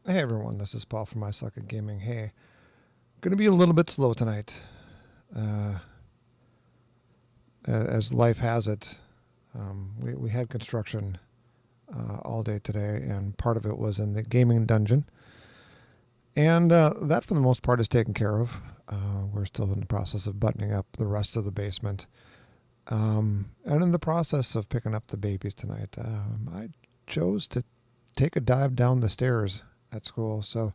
Hey everyone, this is Paul from I Suck at Gaming. Hey, gonna be a little bit slow tonight. As life has it, we had construction all day today, and part of it was in the gaming dungeon. And that, for the most part, is taken care of. We're still in the process of buttoning up the rest of the basement. And in the process of picking up the babies tonight, I chose to take a dive down the stairs at school. So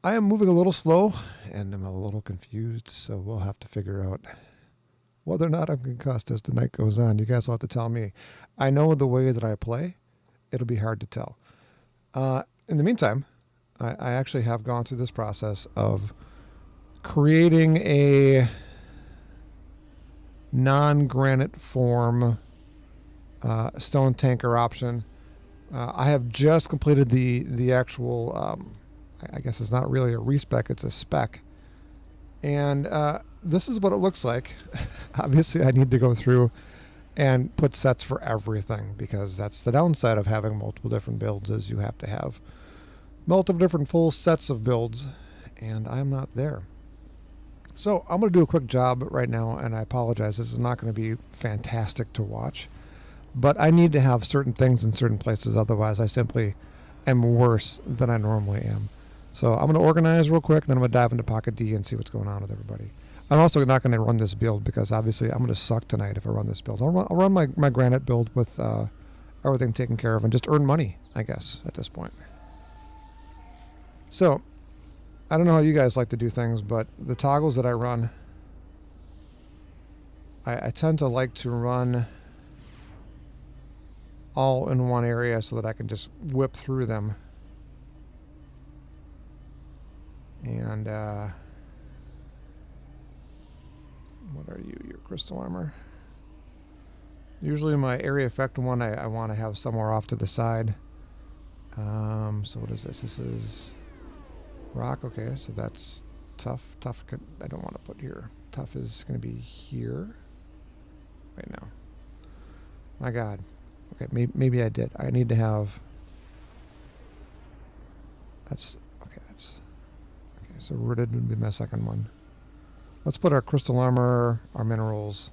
I am moving a little slow, and I'm a little confused, so we'll have to figure out whether or not I'm concussed as the night goes on. You guys will have to tell me. I know the way that I play, it'll be hard to tell. In the meantime, I actually have gone through this process of creating a non-granite form stone tanker option. I have just completed the actual, I guess it's not really a respec, it's a spec. And this is what it looks like. Obviously, I need to go through and put sets for everything, because that's the downside of having multiple different builds, is you have to have multiple different full sets of builds, and I'm not there. So I'm going to do a quick job right now, and I apologize. This is not going to be fantastic to watch, but I need to have certain things in certain places. Otherwise, I simply am worse than I normally am. So I'm going to organize real quick, then I'm going to dive into Pocket D and see what's going on with everybody. I'm also not going to run this build, because obviously I'm going to suck tonight if I run this build. I'll run my Granite build with everything taken care of and just earn money, I guess, at this point. So I don't know how you guys like to do things, but the toggles that I run, I tend to like to run all in one area so that I can just whip through them. And what are you? Your crystal armor. Usually my area effect one I want to have somewhere off to the side. So what is this? This is rock. Okay, so that's tough. Tough I don't want to put here. Tough is going to be here. Right now. My God. Okay, maybe I did. I need to have. That's okay. That's okay. So rooted would be my second one. Let's put our crystal armor, our minerals,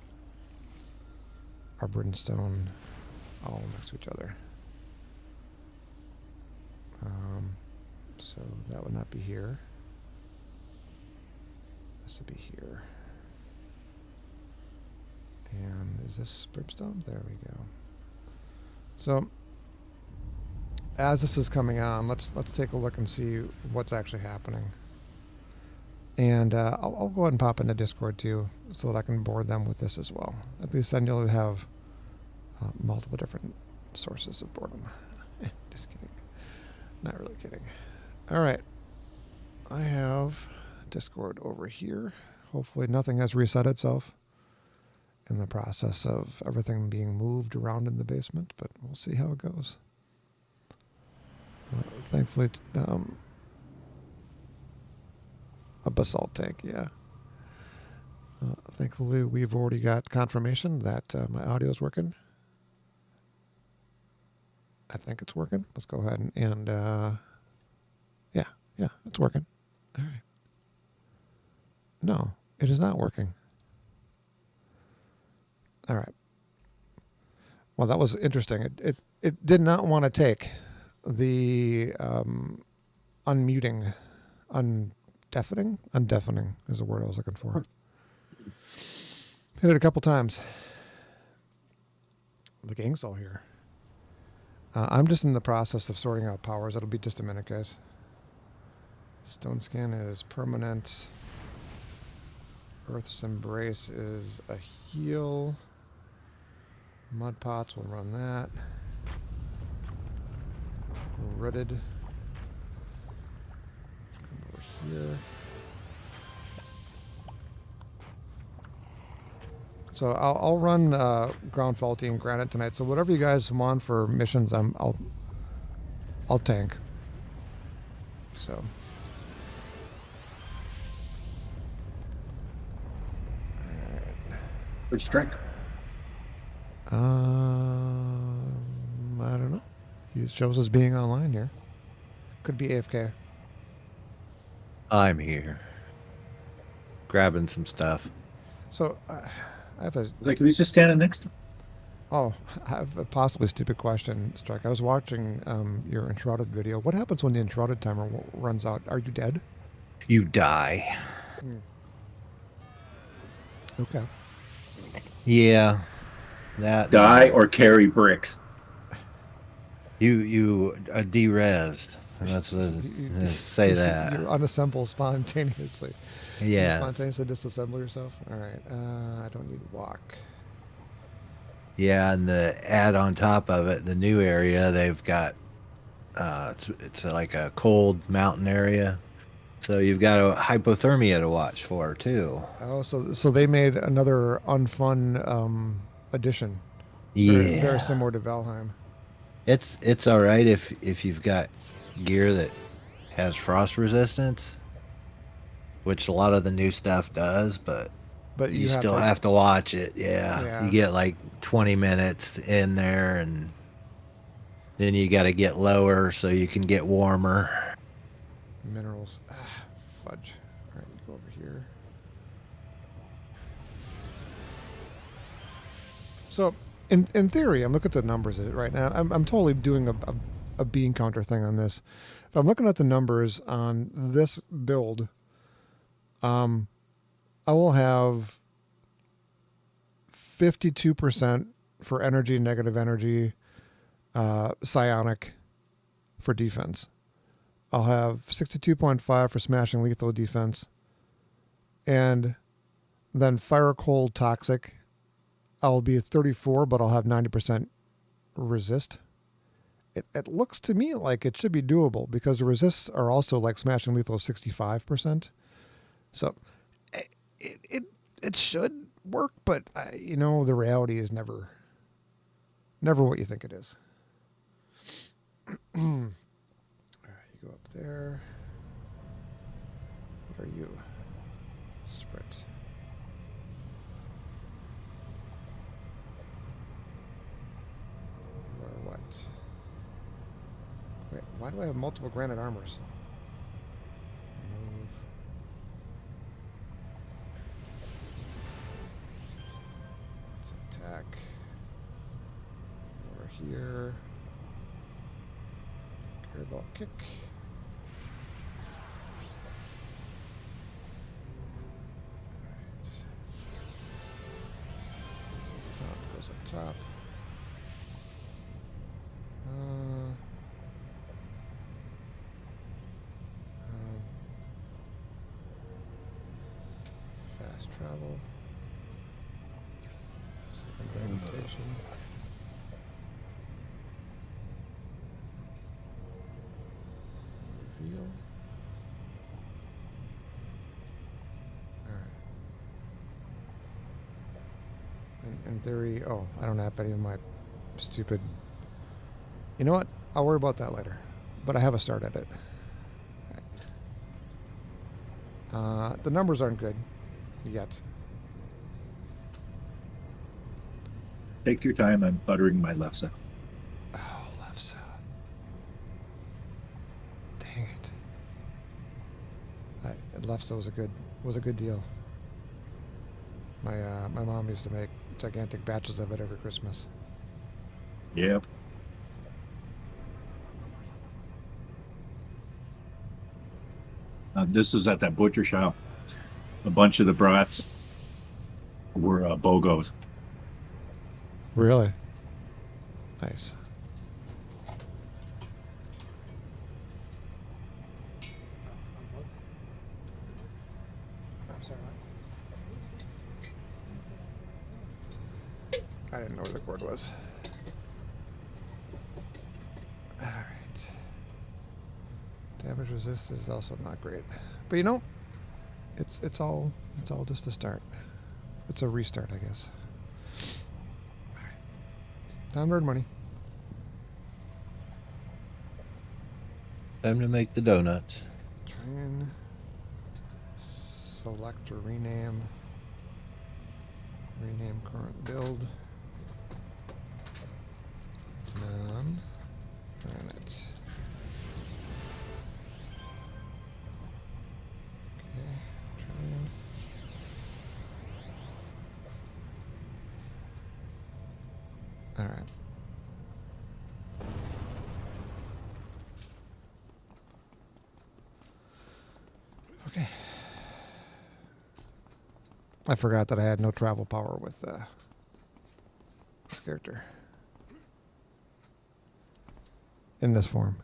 our brimstone, all next to each other. So that would not be here. This would be here. And is this brimstone? There we go. So as this is coming on, let's take a look and see what's actually happening. And I'll go ahead and pop into Discord too, so that I can board them with this as well. At least then you'll have multiple different sources of boredom. Just kidding. Not really kidding. All right. I have Discord over here. Hopefully nothing has reset itself in the process of everything being moved around in the basement, but we'll see how it goes. Thankfully, a basalt tank, yeah. Thankfully, we've already got confirmation that my audio is working. I think it's working. Let's go ahead and yeah, it's working. All right. No, it is not working. All right. Well, that was interesting. It did not want to take the unmuting, undeafening is the word I was looking for. Hit it a couple times. The gang's all here. I'm just in the process of sorting out powers. It'll be just a minute, guys. Stone scan is permanent. Earth's embrace is a heal. Mud pots will run that. Rooted. Come over here. So I'll run ground faulty and granite tonight. So whatever you guys want for missions, I'll tank. So. Which strike? I don't know. He shows us being online here. Could be AFK. I'm here. Grabbing some stuff. So I have a Like, who's just standing next to him? oh, I have a possibly stupid question, Strike. I was watching your enshrouded video. What happens when the enshrouded timer runs out? Are you dead? You die. Okay. Yeah. That Die or carry bricks. you de-resed. That's what say that. You unassemble spontaneously. Yeah. Spontaneously disassemble yourself. All right. I don't need to walk. Yeah, and the add on top of it, the new area they've got. It's like a cold mountain area, so you've got a hypothermia to watch for too. Oh, so they made another unfun addition. Yeah, Very similar to Valheim. it's all right if you've got gear that has frost resistance, which a lot of the new stuff does, but you still have to watch it. Yeah, you get like 20 minutes in there, and then you got to get lower so you can get warmer. Minerals. Fudge. All right, go over here. So, in theory, I'm looking at the numbers right now. I'm totally doing a bean counter thing on this. If I'm looking at the numbers on this build, I will have 52% for energy, negative energy, psionic for defense. I'll have 62.5 for smashing lethal defense. And then fire, cold, toxic. I'll be 34, but I'll have 90% resist. It looks to me like it should be doable because the resists are also like smashing lethal 65%. So it should work, but the reality is never what you think it is. All right, you go up there. What are you? Sprint. Or what? Wait, why do I have multiple granite armors? Move. Let's attack. Over here. Curveball kick. Top goes up top. Fast travel. Second gravitation. Reveal. Alright. In theory, I don't have any of my stupid... You know what? I'll worry about that later. But I have a start at it. Right. The numbers aren't good yet. Take your time. I'm buttering my left side. Oh, left side. Dang it. Left side was a good deal. My mom used to make gigantic batches of it every Christmas. Yeah. This was at that butcher shop. A bunch of the brats were BOGOs. Really? Nice. I'm sorry. I didn't know where the cord was. All right. Damage resist is also not great, but it's all just a start. It's a restart, I guess. All right. Time to earn money. Time to make the donuts. Train. Select or rename. Rename current build. Non-Granite. Okay. I forgot that I had no travel power with this character. In this form.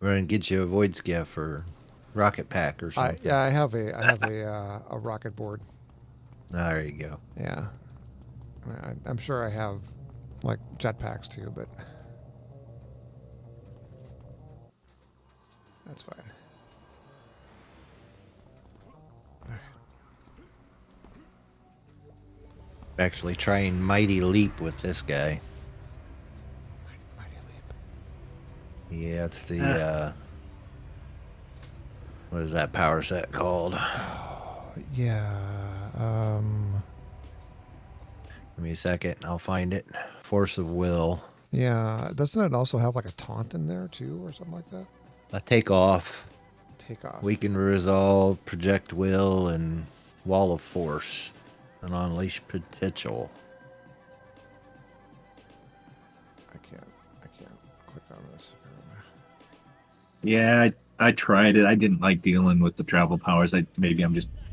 We're gonna get you a void skiff or rocket pack or something. Yeah, I have a rocket board. There you go. Yeah, I'm sure I have like jetpacks too, but that's fine. Actually trying Mighty Leap with this guy. Mighty Leap. Yeah, it's the what is that power set called? Yeah. Give me a second, I'll find it. Force of Will. Yeah. Doesn't it also have like a taunt in there too, or something like that? A take off. Take off. Weaken Resolve, Project Will, and Wall of Force. And Unleash Potential. I can't click on this. Yeah, I tried it. I didn't like dealing with the travel powers. I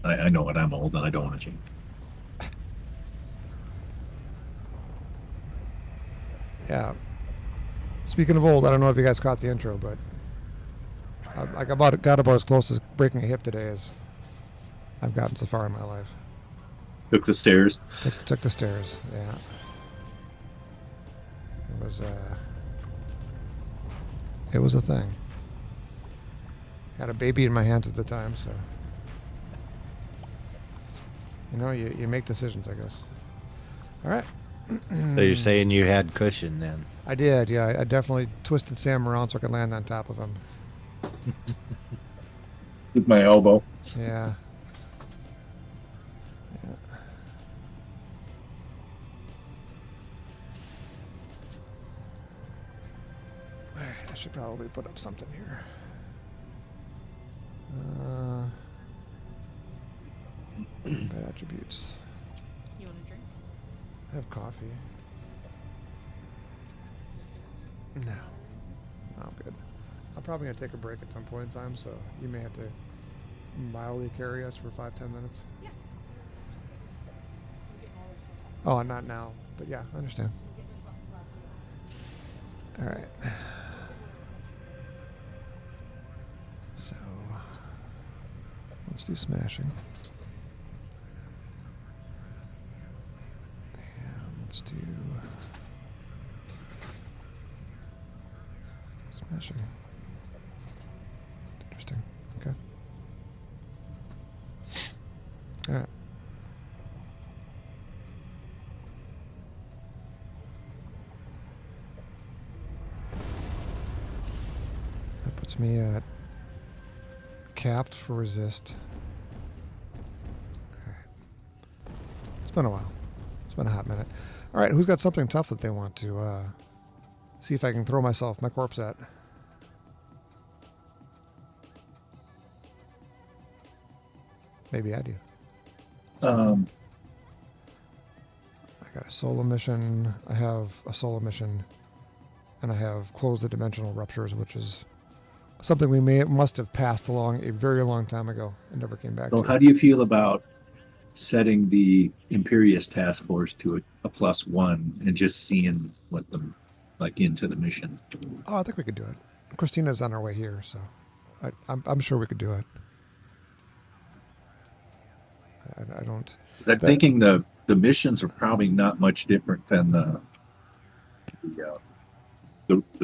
know what I'm old and I don't want to change. Yeah. Speaking of old, I don't know if you guys caught the intro, but I got about as close as breaking a hip today as I've gotten so far in my life. Took the stairs. Took the stairs. Yeah. It was a thing. Had a baby in my hands at the time, so you make decisions, I guess. All right. So you're saying you had cushion then? I did, yeah. I definitely twisted Sam around so I could land on top of him. With my elbow. Yeah. All right, I should probably put up something here. Bad attributes. You want a drink? I have coffee. No. I'm good. I'm probably going to take a break at some point in time, so you may have to mildly carry us for 5-10 minutes. Yeah. I'm getting all this stuff. Oh, not now, but yeah, I understand. I'm getting this off the last one. All right. So, let's do smashing. And let's do smashing. Interesting. Okay. All right. That puts me at capped for resist. All right. It's been a while. It's been a hot minute. All right, who's got something tough that they want to see if I can throw my corpse at? Maybe I do. I got a solo mission. I have a solo mission, and I have closed the dimensional ruptures, which is something we must have passed along a very long time ago and never came back So to. how do you feel about setting the Imperious task force to a +1 and just seeing what them like into the mission? Oh, I think we could do it. Christina's on her way here, so I'm sure we could do it. I don't. I'm thinking the missions are probably not much different than the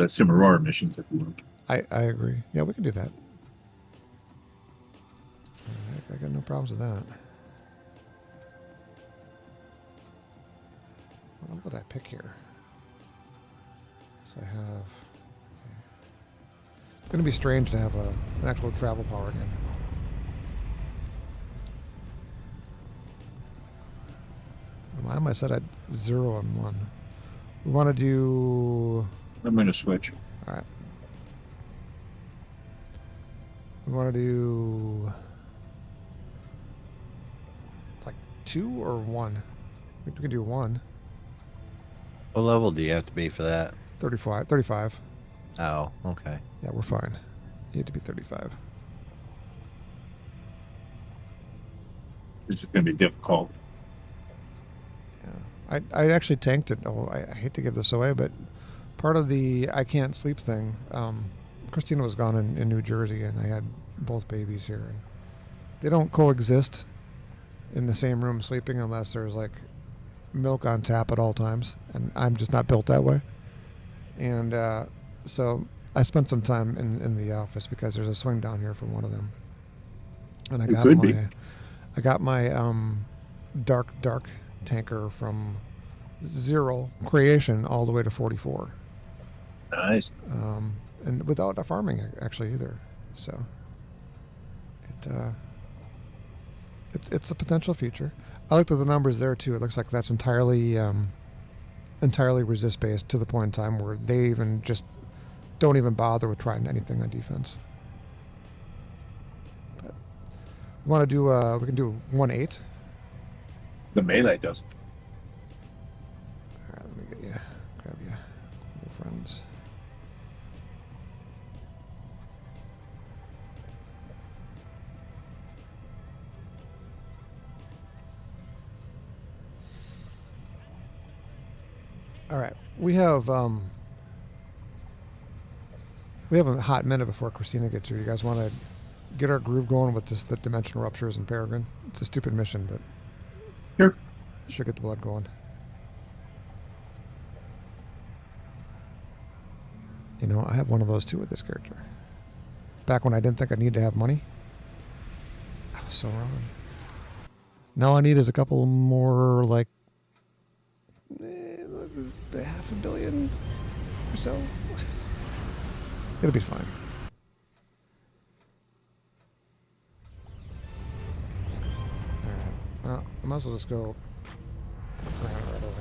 Cimarron missions, if you will. I agree. Yeah, we can do that. I got no problems with that. What did I pick here? So I have. It's going to be strange to have an actual travel power again. Why am I set at 0 and 1? We want to do. I'm going to switch. All right. We want to do like 2 or 1. We can do 1. What level do you have to be for that? 35. 35. Oh, okay. Yeah, we're fine. You need to be 35. It's going to be difficult. Yeah. I actually tanked it. Oh, I hate to give this away, but part of the I can't sleep thing, Christina was gone in New Jersey, and I had both babies here. And they don't coexist in the same room sleeping unless there's like milk on tap at all times, and I'm just not built that way. And so I spent some time in the office because there's a swing down here from one of them, and I got my dark tanker from 0 creation all the way to 44. Nice. And without farming actually either. So it's a potential feature. I looked at the numbers there too. It looks like that's entirely resist based to the point in time where they even just don't even bother with trying anything on defense. But we want to do we can do 1-8. The melee does. All right, let me get you, grab you, your friends. All right, we have a hot minute before Christina gets here. You guys want to get our groove going with the dimensional ruptures and Peregrine? It's a stupid mission, but Sure. should get the blood going. You know, I have one of those too with this character. Back when I didn't think I needed to have money, I was so wrong. Now all I need is a couple more, like, $500 million or so. It'll be fine. Alright. Well, I might as well just go Granite right away.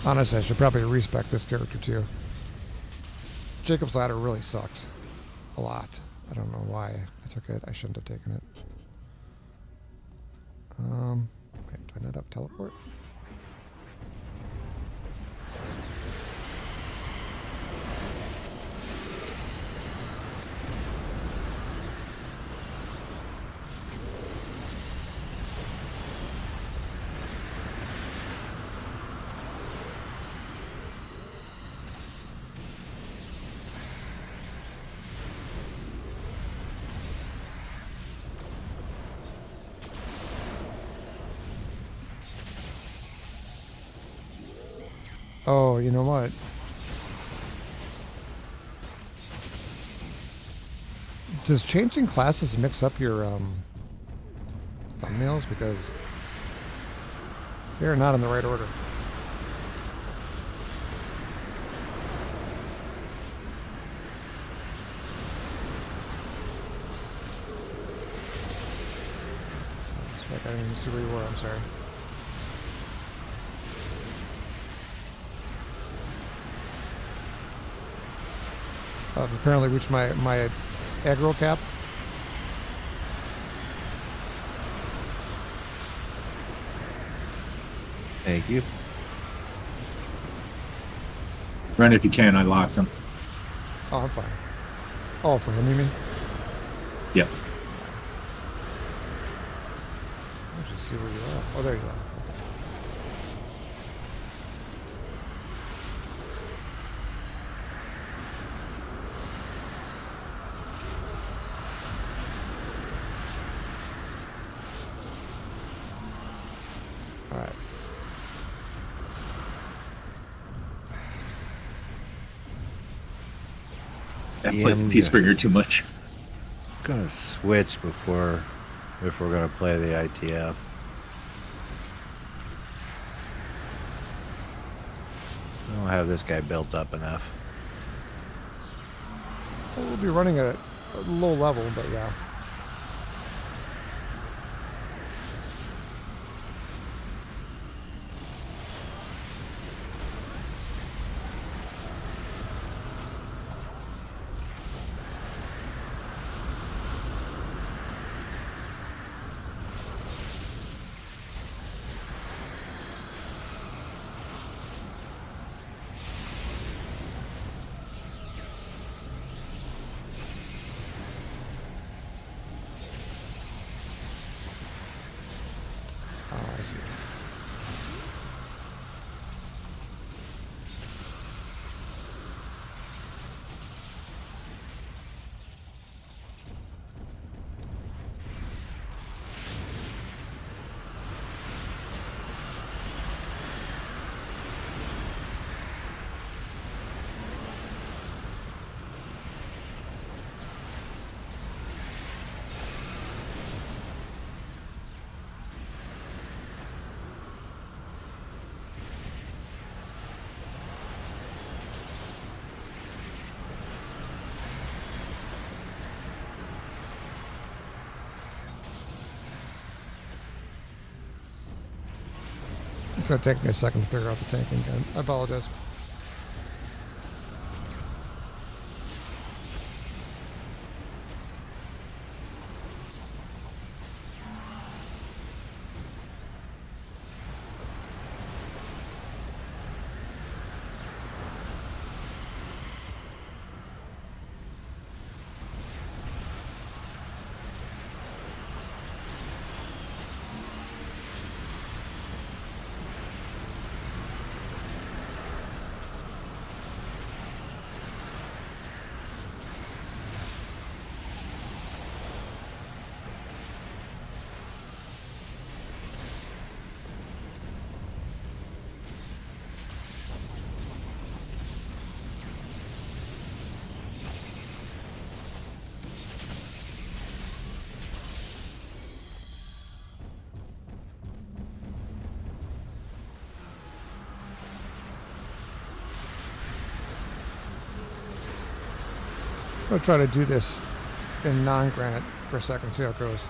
Honestly, I should probably respec this character too. Jacob's Ladder really sucks. A lot. I don't know why I took it. I shouldn't have taken it. Wait, do I not have teleport? Oh, you know what? Does changing classes mix up your thumbnails? Because they're not in the right order. I didn't even see where you were, I'm sorry. I've apparently reached my aggro cap. Thank you. Run if you can. I locked him. Oh, I'm fine. Oh, for him, you mean? Yep. Let's just see where you are. Oh, there you are. All right. That played Peacebreaker too much. I'm gonna switch before if we're gonna play the ITF. I don't have this guy built up enough. We'll be running at a low level, but yeah. Oh, I see. It's gonna take me a second to figure out the tanking gun. I apologize. I'm gonna try to do this in non-granite for a second, see how it goes.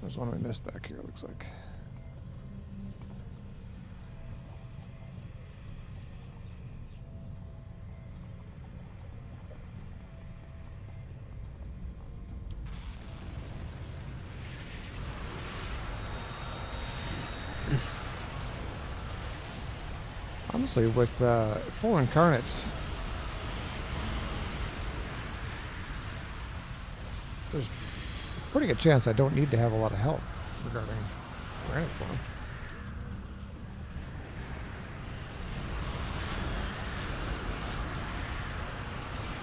There's one we missed back here, it looks like. Honestly, with full incarnates, there's a pretty good chance I don't need to have a lot of help regarding granite form.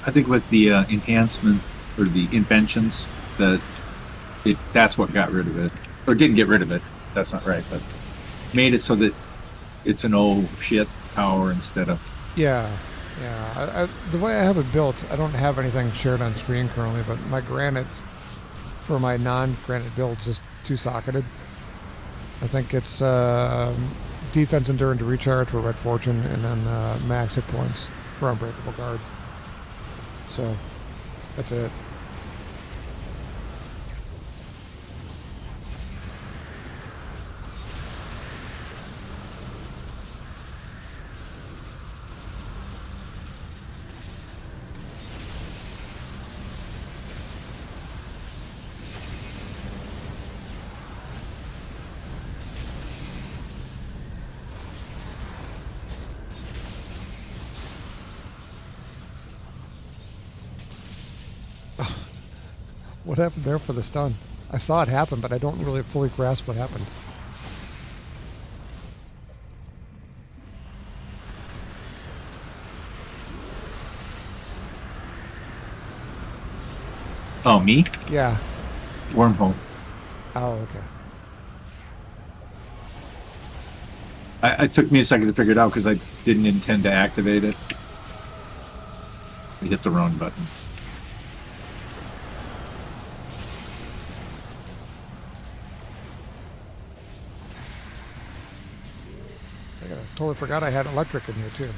I think with the enhancement or the inventions, that's what got rid of it, or didn't get rid of it. That's not right, but made it so that it's an oh shit power instead of. Yeah. The way I have it built, I don't have anything shared on screen currently, but my granite for my non-granite build is just two-socketed. I think it's defense, endurance, recharge for Red Fortune, and then max hit points for Unbreakable Guard. So that's it. What happened there for the stun? I saw it happen, but I don't really fully grasp what happened. Oh, me? Yeah. Wormhole. Oh, okay. It took me a second to figure it out because I didn't intend to activate it. I hit the wrong button. I totally forgot I had electric in here too.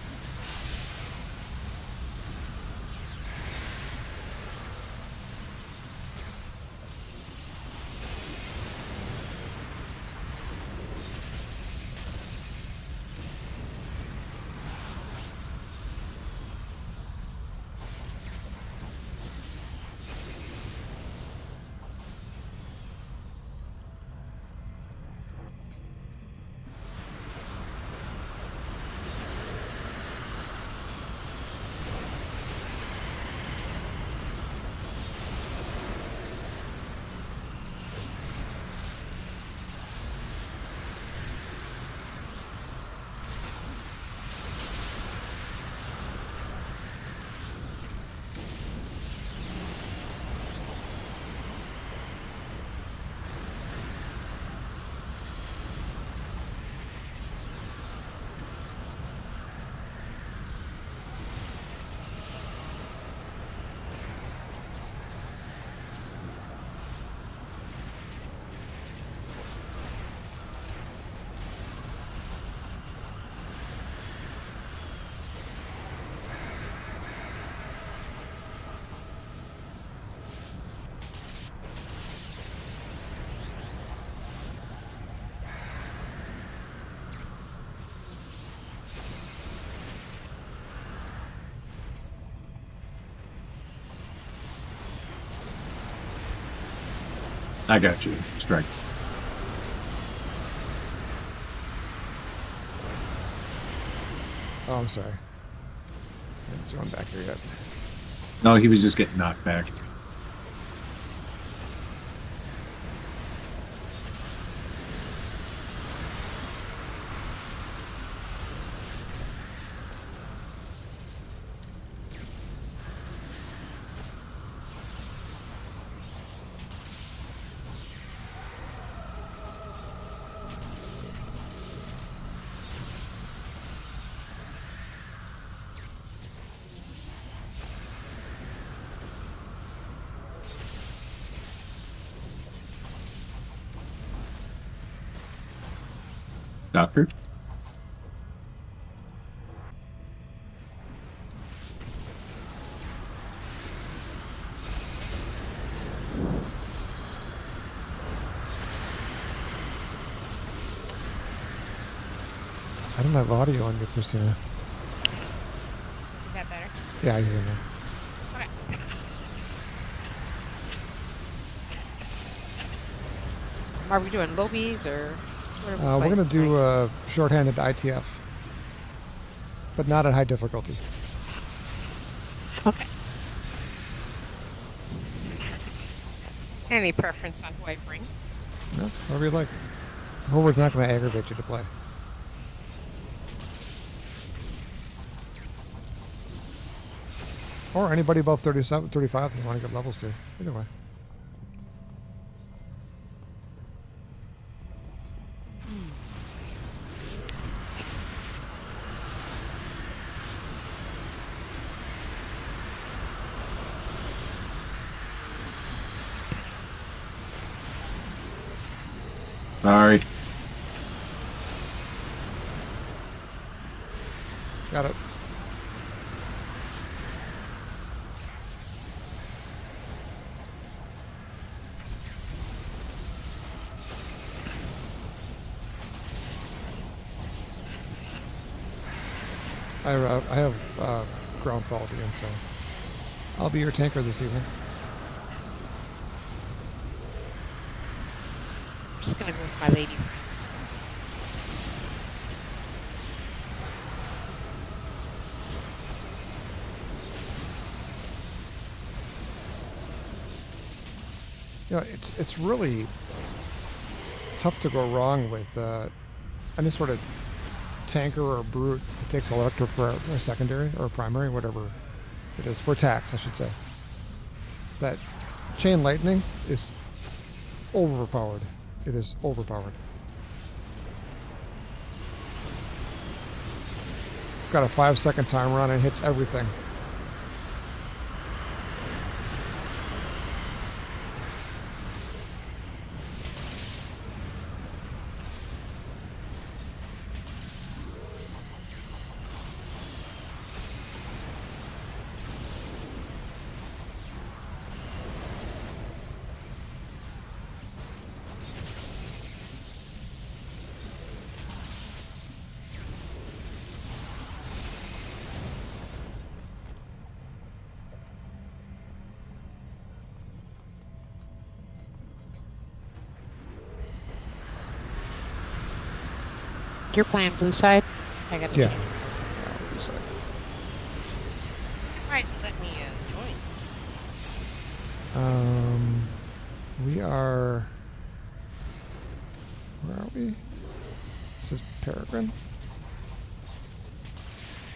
I got you. Strike. Oh, I'm sorry. I haven't thrown back here yet. No, he was just getting knocked back. Doctor? I don't have audio on you, Christina. Is that better? Yeah, I hear you now. Okay. Are we doing lobies or? What are we We're playing going to do tonight? shorthanded ITF. but not at high difficulty. Okay. Any preference on who I bring? No, whatever you like. Howard's not going to aggravate you to play. Or anybody above 37, 35 if you want to get levels to. Either way. Sorry. Got it. I have ground fall again, so I'll be your tanker this evening. I'm just gonna go with my lady. You know, it's really tough to go wrong with any sort of tanker or brute that takes electro for a secondary or a primary, whatever it is, for attacks, I should say. That chain lightning is overpowered. It is overpowered. It's got a 5-second timer on it and hits everything. You're playing blue side? I got Yeah. Surprised you let me join. We are. Where are we? This is Peregrine.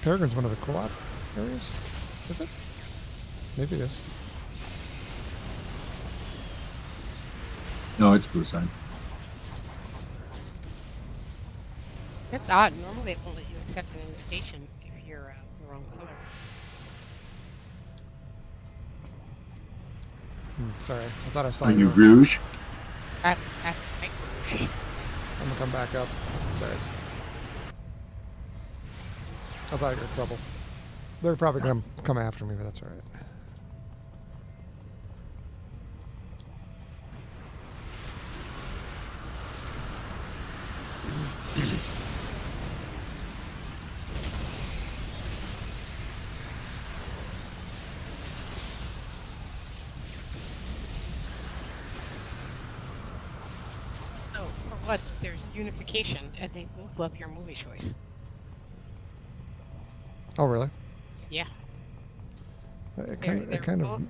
Peregrine's one of the co-op areas. Is it? Maybe it is. No, it's blue side. That's odd. Normally they won't let you accept an invitation if you're the wrong color. Sorry, I thought I saw Are you you. rouge? That's right. I'm gonna come back up. Sorry. I thought you were in trouble. They're probably gonna come after me, but that's all right. What? There's unification, and they both love your movie choice. Oh, really? Yeah. It kind of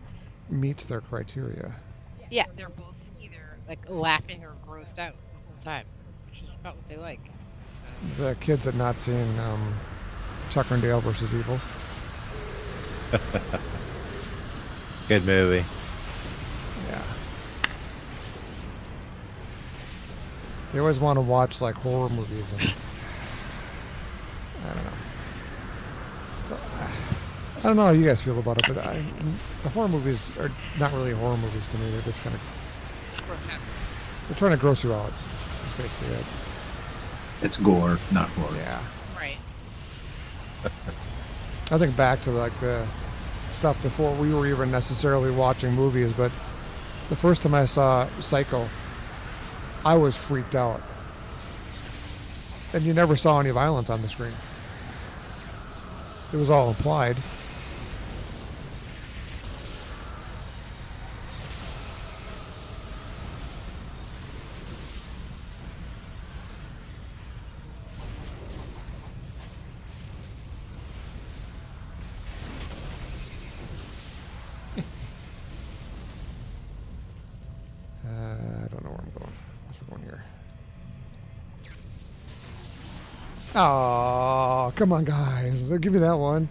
meets their criteria. Yeah, they're both either like laughing or grossed out the whole time, which is about what they like. The kids had not seen Tucker and Dale versus Evil. Good movie. Yeah. They always want to watch like horror movies, and I don't know. I don't know how you guys feel about it, but the horror movies are not really horror movies to me. They're just kind of they're trying to gross you out. That's basically it. It's gore, not horror. Yeah. Right. I think back to like the stuff before we were even necessarily watching movies, but the first time I saw Psycho, I was freaked out. And you never saw any violence on the screen. It was all implied. Oh, come on, guys. They'll give me that one.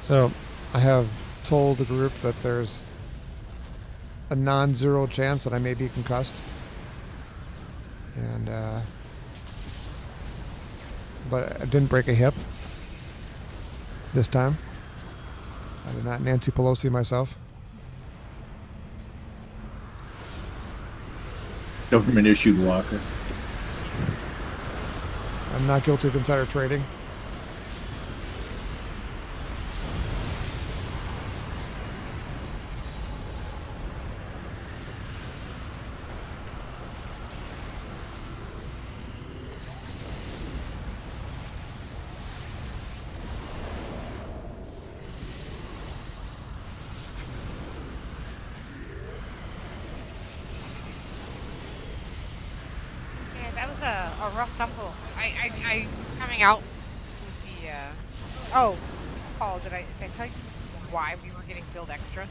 So, I have told the group that there's a non-zero chance that I may be concussed. And, but I didn't break a hip this time. I did not Nancy Pelosi myself. Government issued walker. I'm not guilty of insider trading. A rough tumble. I was coming out with the oh, Paul, did I tell you why we were getting billed extra?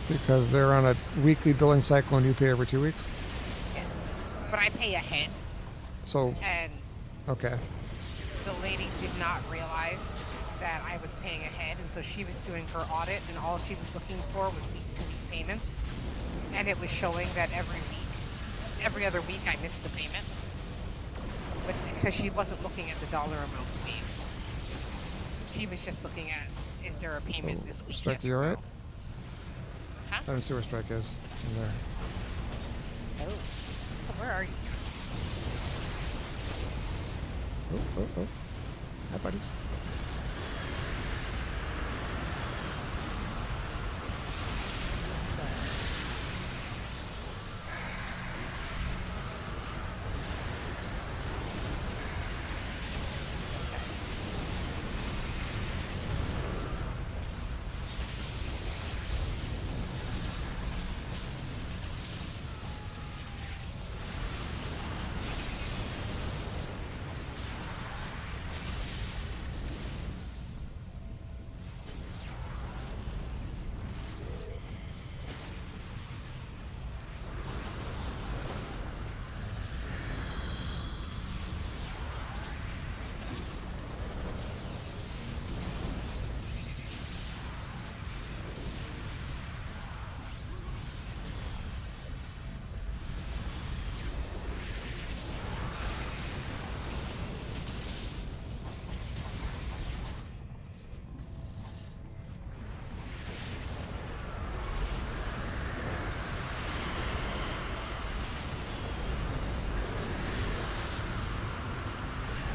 Because they're on a weekly billing cycle and you pay every 2 weeks? Yes. But I pay ahead. So, and okay. The lady did not realize that I was paying ahead, and so she was doing her audit, and all she was looking for was week-to-week payments. And it was showing that every other week I missed the payment. Because she wasn't looking at the dollar amounts paid. She was just looking at, is there a payment this week? Strike, yes you alright? No? Huh? I don't see where Strike is. In there. Oh, where are you? Oh. Hi, buddies.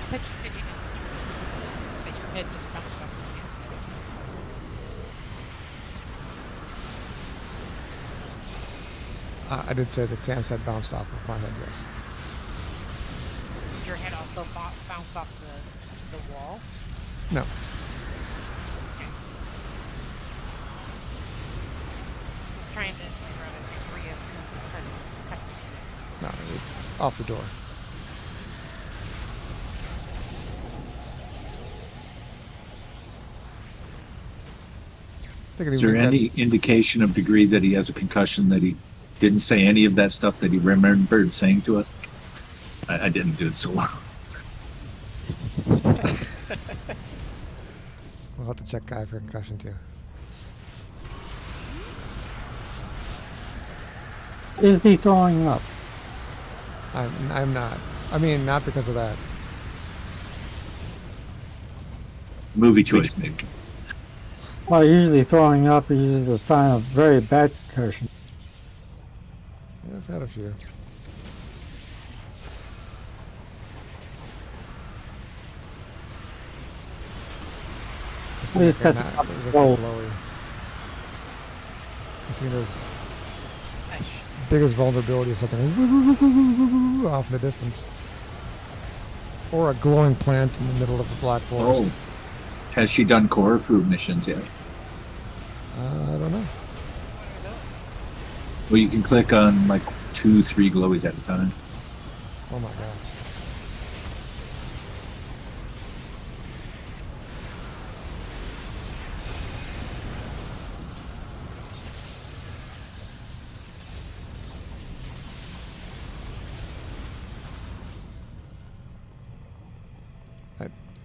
I thought you said you didn't. That your head just bounced off the same side. I did say that Sam's head bounced off of my head, yes. Did your head also bounce off the wall? No. Okay. Just trying to figure out a degree of customers. No, off the door. Is there any indication of degree that he has a concussion, that he didn't say any of that stuff that he remembered saying to us? I didn't do it so well. We'll have to check Guy for concussion too. Is he throwing up? I'm not. I mean, not because of that. Movie choice, maybe. Well, usually throwing up is a sign of very bad concussion. Yeah, I've had a few. Please catch it up. Christina's biggest vulnerability is something off in the distance. Or a glowing plant in the middle of the black forest. Oh. Has she done core food missions yet? I don't know. Well, you can click on like 2-3 glowies at a time. Oh my god.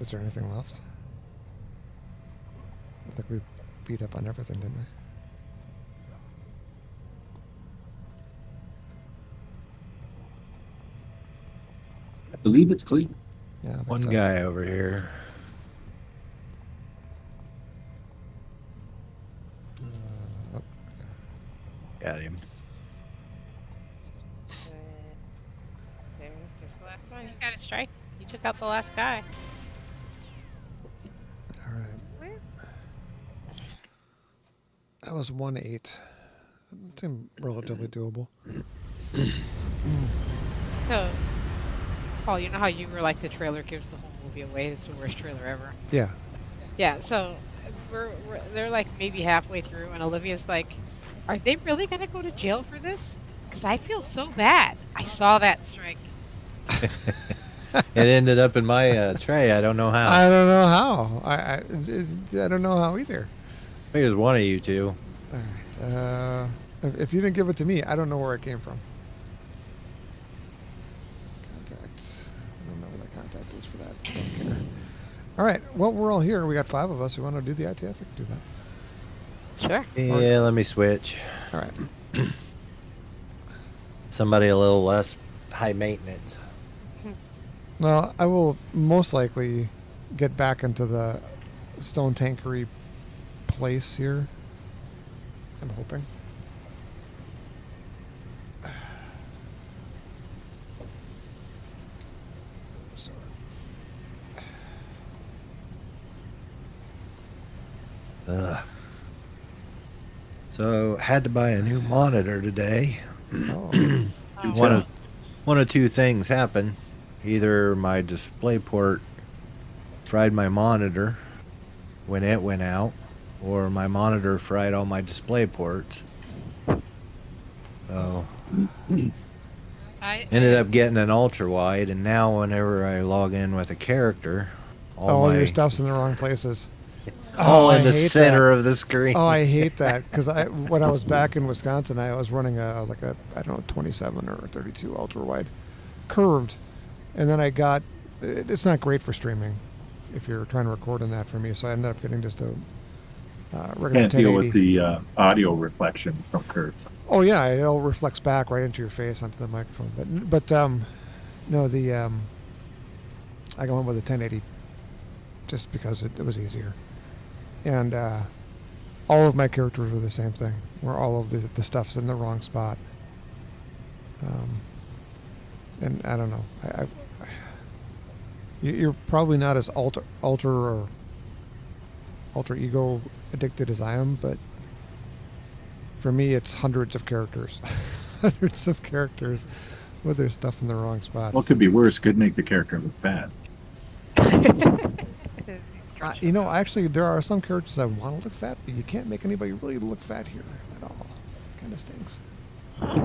Is there anything left? I think we beat up on everything, didn't we? I believe it's clean. Yeah. I think One so. guy over here. Oh, Got him. There's the last one. You got a strike. You took out the last guy. all right. That was 1-8. It seemed relatively doable. So, Paul, you know how you were like the trailer gives the whole movie away? It's the worst trailer ever. Yeah. Yeah. So they're like maybe halfway through, and Olivia's like, "Are they really gonna go to jail for this? Because I feel so bad. I saw that strike." It ended up in my tray. I don't know how. I don't know how. I don't know how either. I think it was one of you two. All right. If you didn't give it to me, I don't know where it came from. Contact. I don't know where that contact is for that. I don't care. All right. Well, we're all here. We got 5 of us. We want to do the ITF. We can do that. Sure. Yeah, let me switch. All right. Somebody a little less high maintenance. Well, I will most likely get back into the stone tankery place here. I'm hoping. So had to buy a new monitor today. Oh. One of two things happened. Either my display port fried my monitor when it went out, or my monitor fried all my display ports. So I ended up getting an ultra wide, and now whenever I log in with a character, All your stuff's in the wrong places. all I in the hate center of the screen. Oh, I hate that because when I was back in Wisconsin, I was running a 27 or 32 ultra wide, curved, and then I got. It's not great for streaming, if you're trying to record in that for me. So I ended up getting just a regular Can't deal 1080. with the audio reflection from curves. Oh yeah, it all reflects back right into your face onto the microphone. But no, I went with a 1080 just because it was easier. And all of my characters were the same thing, where all of the stuff's in the wrong spot. And I don't know. You're probably not as alter ego addicted as I am, but for me, it's hundreds of characters, hundreds of characters with their stuff in the wrong spots. What could be worse? Could make the character look fat. Actually, there are some characters that want to look fat, but you can't make anybody really look fat here at all. Kind of stinks.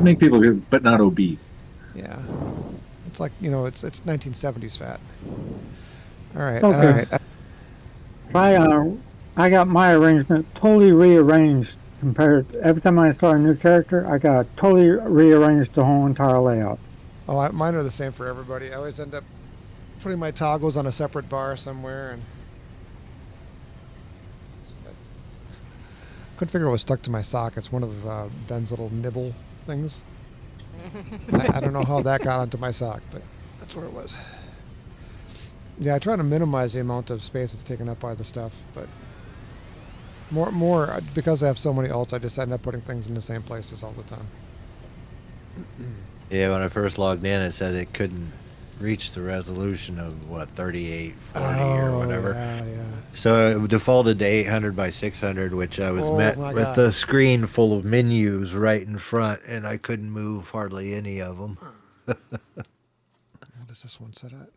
Make people good, but not obese. Yeah, it's like it's 1970s fat. All right. Okay. All right. I got my arrangement totally rearranged compared to every time I start a new character. I got totally rearranged the whole entire layout. Oh, mine are the same for everybody. I always end up putting my toggles on a separate bar somewhere, and couldn't figure out what was stuck to my sock. It's one of Ben's little nibble things. I don't know how that got onto my sock, but that's where it was. Yeah, I try to minimize the amount of space that's taken up by the stuff, but more because I have so many alts, I just end up putting things in the same places all the time. Yeah, when I first logged in, it said it couldn't reach the resolution of 3840 or whatever. Yeah. So it defaulted to 800 by 600, which I was met with the screen full of menus right in front, and I couldn't move hardly any of them. What is this one set at?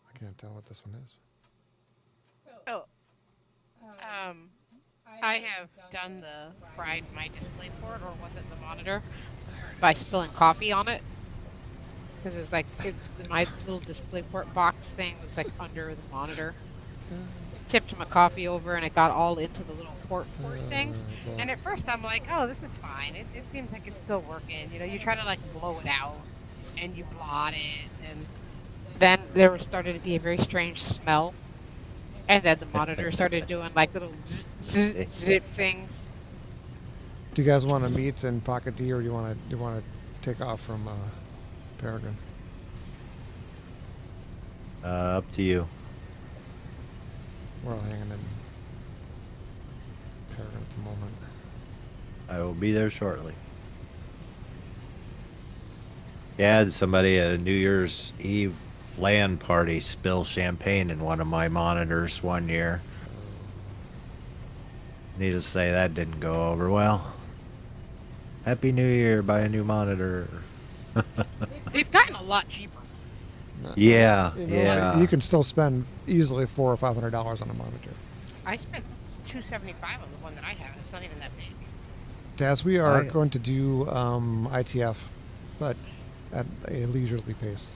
I can't tell what this one is. I have done the fried my display port, or was it the monitor, by spilling coffee on it. Because it's like my little display port box thing was like under the monitor. Tipped my coffee over and it got all into the little port things. And at first I'm like, oh, this is fine. It seems like it's still working. You try to like blow it out and you blot it, and then there started to be a very strange smell, and then the monitor started doing like little zip things. Do you guys want to meet in Pocket D, or do you want to take off from Peregrine? Up to you. We're all hanging in Peregrine at the moment. I will be there shortly. Yeah, I had somebody at a New Year's Eve LAN party spill champagne in one of my monitors one year. Needless to say, that didn't go over well. Happy New Year, buy a new monitor. They've gotten a lot cheaper. Yeah, You know, yeah. You can still spend easily $400 or $500 on a monitor. I spent $275 on the one that I have. It's not even that big. Dazz, we are going to do ITF, but at a leisurely pace.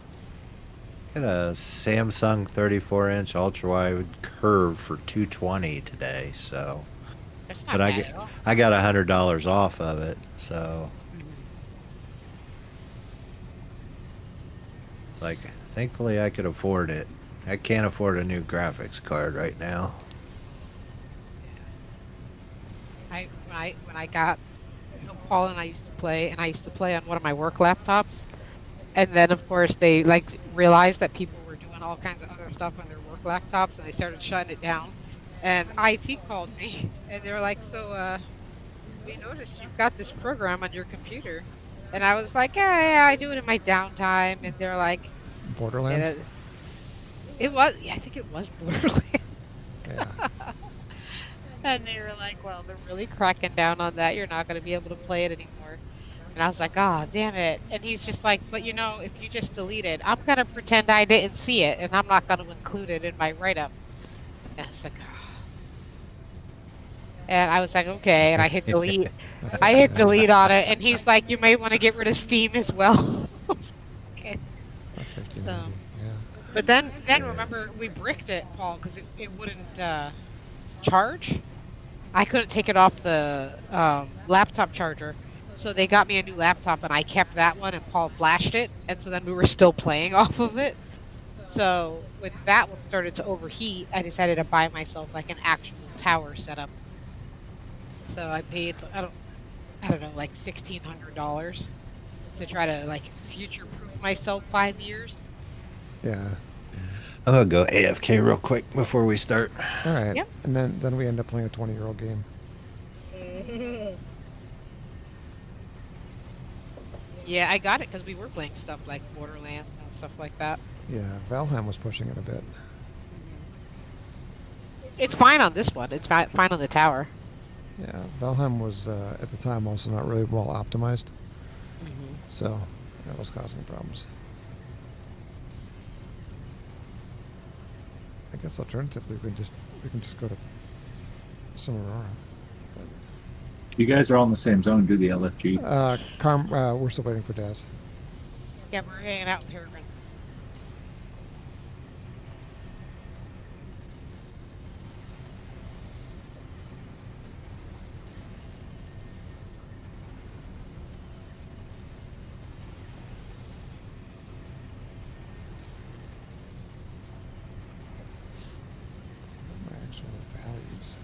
Got a Samsung 34-inch ultra-wide curve for $220 today, so. That's not But bad at all. I got $100 off of it, so. Like, thankfully I could afford it. I can't afford a new graphics card right now. When I got, so Paul and I used to play, and I used to play on one of my work laptops, and then of course they like realized that people were doing all kinds of other stuff on their work laptops, and they started shutting it down. And IT called me, and they were like, "So, we noticed you've got this program on your computer," and I was like, "Yeah, I do it in my downtime." And they're like, Borderlands? "It was, yeah, I think it was Borderlands." Yeah. And they were like, "Well, they're really cracking down on that. You're not going to be able to play it anymore." And I was like, "Oh, damn it." And he's just like, "But you know, if you just delete it, I'm going to pretend I didn't see it, and I'm not going to include it in my write-up." And I was like, "Oh." And I was like, "Okay." And I hit delete. I hit delete on it. And he's like, "You may want to get rid of Steam as well." Okay. About 1590, So- yeah. But then remember, we bricked it, Paul, because it wouldn't charge. I couldn't take it off the laptop charger, so they got me a new laptop, and I kept that one, and Paul flashed it, and so then we were still playing off of it. So when that one started to overheat, I decided to buy myself like an actual tower setup. So I paid I don't know, like $1,600 to try to like future-proof myself 5 years. Yeah. I'm gonna go AFK real quick before we start. All right. Yep. And then we end up playing a 20-year-old game. Yeah, I got it because we were playing stuff like Borderlands and stuff like that. Yeah, Valheim was pushing it a bit. It's fine on this one. It's fine on the tower. Yeah, Valheim was at the time also not really well optimized, so that was causing problems. I guess alternatively we can just go to some Aurora. You guys are all in the same zone. Do the LFG. We're still waiting for Dazz. Yeah, we're hanging out in Peregrine. My actual values.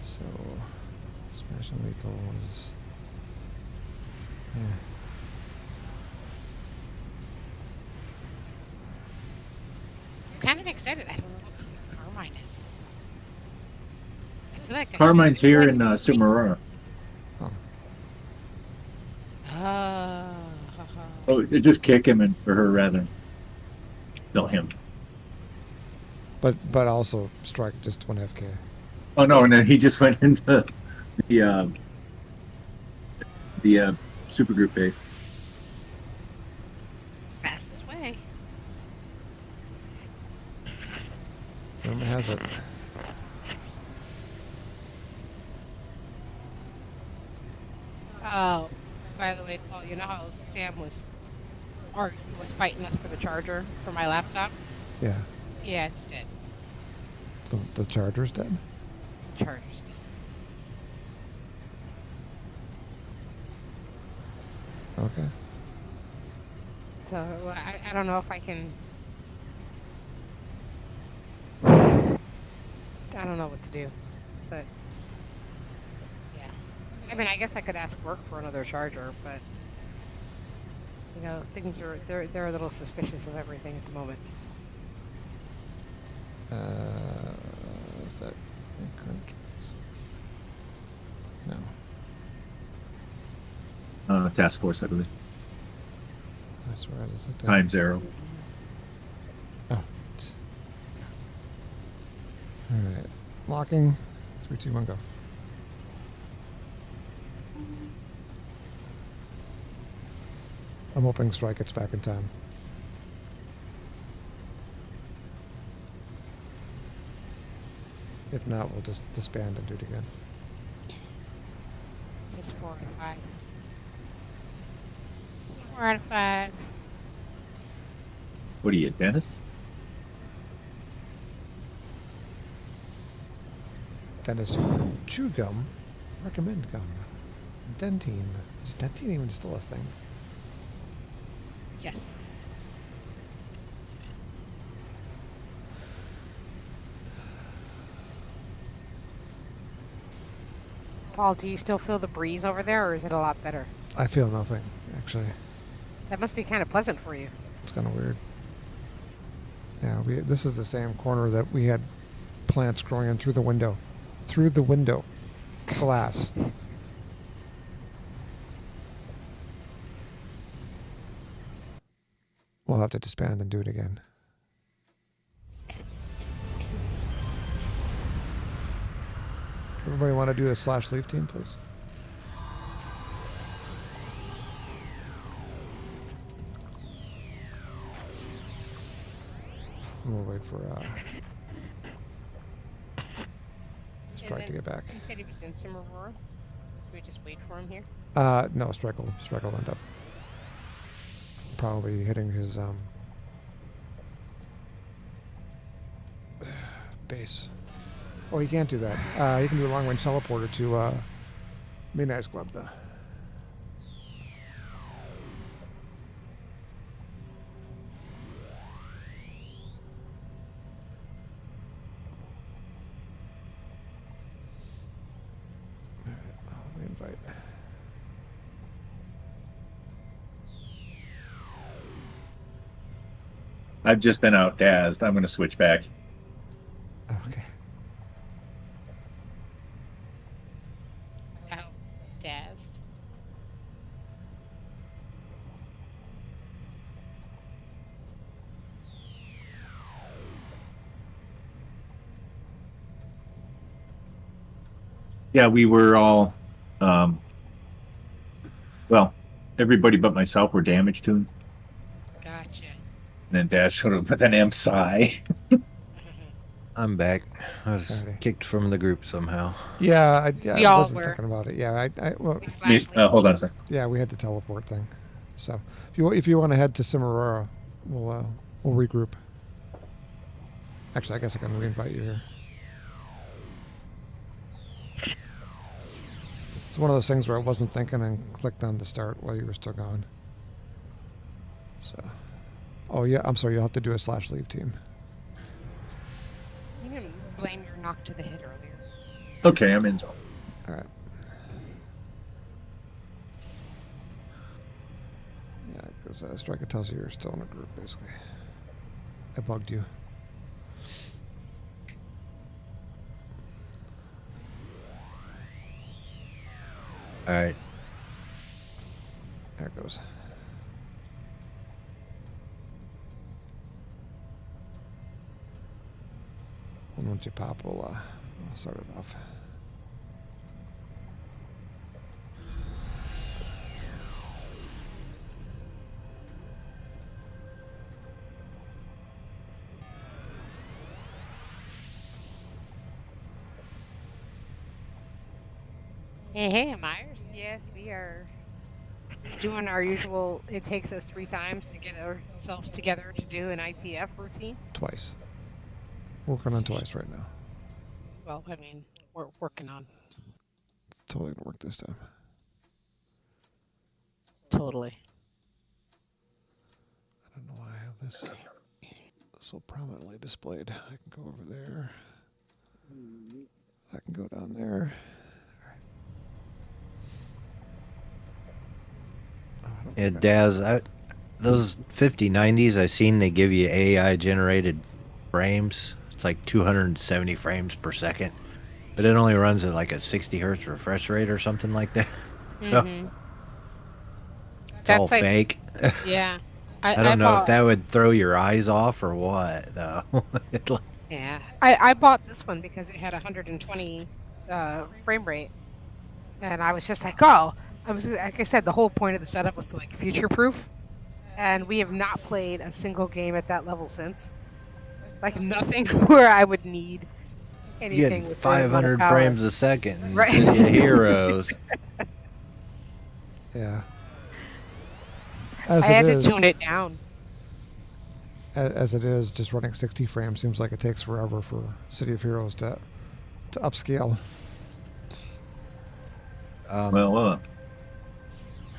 So, smash and lethal is. I'm kind of excited. I don't know what Carmine is. I feel like Carmine's here in Sumarora. Oh, just kick him or her rather. Kill him. But also strike just one FK. Oh no! And then he just went into the supergroup base. fastest way. Rumor has it. Oh, by the way, Paul, you know how Sam was fighting us for the charger for my laptop? Yeah. Yeah, it's dead. The charger's dead? The charger's dead. Okay. So I don't know if I can. I don't know what to do, but yeah. I mean, I guess I could ask work for another charger, but you know, things are they're a little suspicious of everything at the moment. Is that current? No. Task force, I believe. I swear I just looked at Time 0. Oh. All right. Locking. 3, 2, 1, go. I'm hoping Strike gets back in time. If not, we'll just disband and do it again. It says 4 out of 5. 4 out of 5. What are you, Dennis? Dennis, chew gum. Recommend gum. Dentine. Is dentine even still a thing? Yes. Paul, do you still feel the breeze over there, or is it a lot better? I feel nothing, actually. That must be kind of pleasant for you. It's kind of weird. Yeah, this is the same corner that we had plants growing in through the window. Through the window. Glass. We'll have to disband and do it again. Everybody want to do the /leave team, please? We'll wait for Strike to get back. You said he was in Simmerora? Should we just wait for him here? No, Strike will end up probably hitting his base. Oh, you can't do that. You can do a long-range teleporter to Midnight's Club, though. Let me invite. I've just been out Dazz. I'm going to switch back. Okay. Oh, Dazz. Yeah, we were all, well, everybody but myself were damage tuned. Gotcha. And then Dash showed up with an M psi. I'm back. I was Alrighty. kicked from the group somehow. Yeah, We I all wasn't were. thinking about it. Yeah, well, Hold on a second. yeah, we had the teleport thing. So if you want to head to Cimarora, we'll regroup. Actually, I guess I can re-invite you here. It's one of those things where I wasn't thinking and clicked on the start while you were still gone. So, oh yeah, I'm sorry. You'll have to do a /leave team. You can blame your knock to the head earlier. Okay, I'm in zone. All right. Yeah, because Striker tells you you're still in a group, basically. I bugged you. All right. There it goes. And once you pop, we'll start it off. Hey, Myers. Yes, we are doing our usual. It takes us 3 times to get ourselves together to do an ITF routine. Twice. Working on twice right now. Well, I mean, we're working on. It's totally gonna work this time. Totally. this so prominently displayed. I can go over there. I can go down there. Yeah, Dazz, those 5090s I seen, they give you AI generated frames. It's like 270 frames per second, but it only runs at like a 60 hertz refresh rate or something like that. Mm-hmm. It's all like, fake. Yeah. I don't know if that would throw your eyes off or what, though. Yeah. I bought this one because it had 120 frame rate. And I was just like, oh, like I said, the whole point of the setup was to like future proof. And we have not played a single game at that level since. Like nothing where I would need anything with 500 frames a second and right. City of Heroes. Yeah. I had to tune it down. As it is, just running 60 frames seems like it takes forever for City of Heroes to upscale.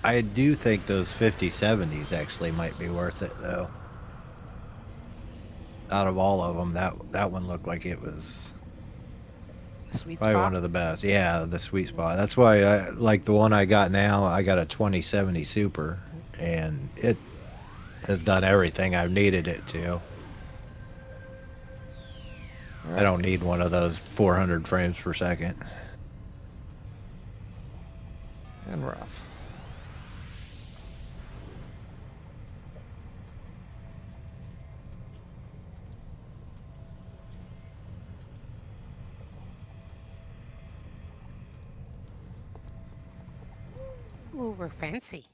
I do think those 5070s actually might be worth it, though. Out of all of them, that one looked like it was probably one of the best. Yeah, the sweet spot. That's why I like the one I got now. I got a 2070 Super, and it has done everything I've needed it to. I don't need one of those 400 frames per second. And we're off. Ooh, we're fancy.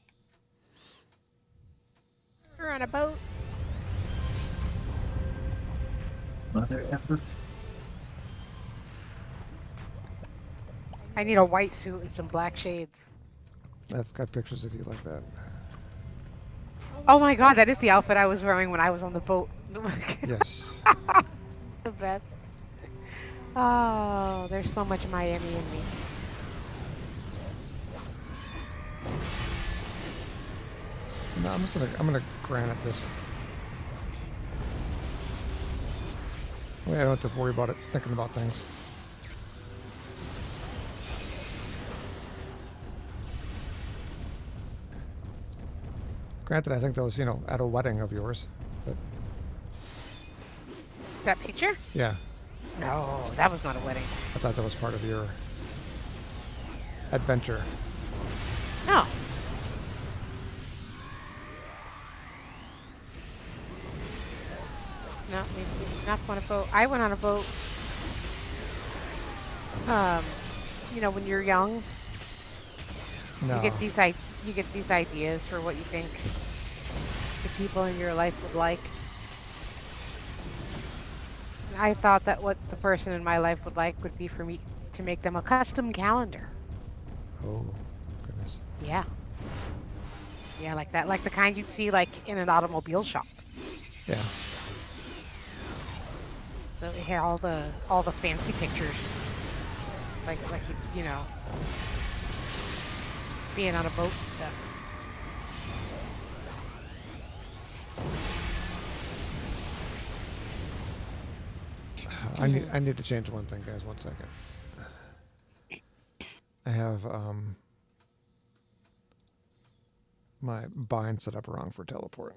We're on a boat. Mother effort. I need a white suit and some black shades. I've got pictures of you like that. Oh my god, that is the outfit I was wearing when I was on the boat. Yes. The best. Oh, there's so much Miami in me. No, I'm gonna granite this. Well, I don't have to worry about it, thinking about things. Granted, I think that was, at a wedding of yours. But That picture? yeah, No, that was not a wedding. I thought that was part of your adventure. No. No, we did not go on a boat. I went on a boat. When you're young, No. you get these ideas for what you think the people in your life would like. And I thought that what the person in my life would like would be for me to make them a custom calendar. Oh, goodness. Yeah. Yeah, like that, like the kind you'd see like in an automobile shop. Yeah. So it had all the fancy pictures. It's like being on a boat and stuff. I need to change one thing, guys. 1 second. I have my bind set up wrong for teleport.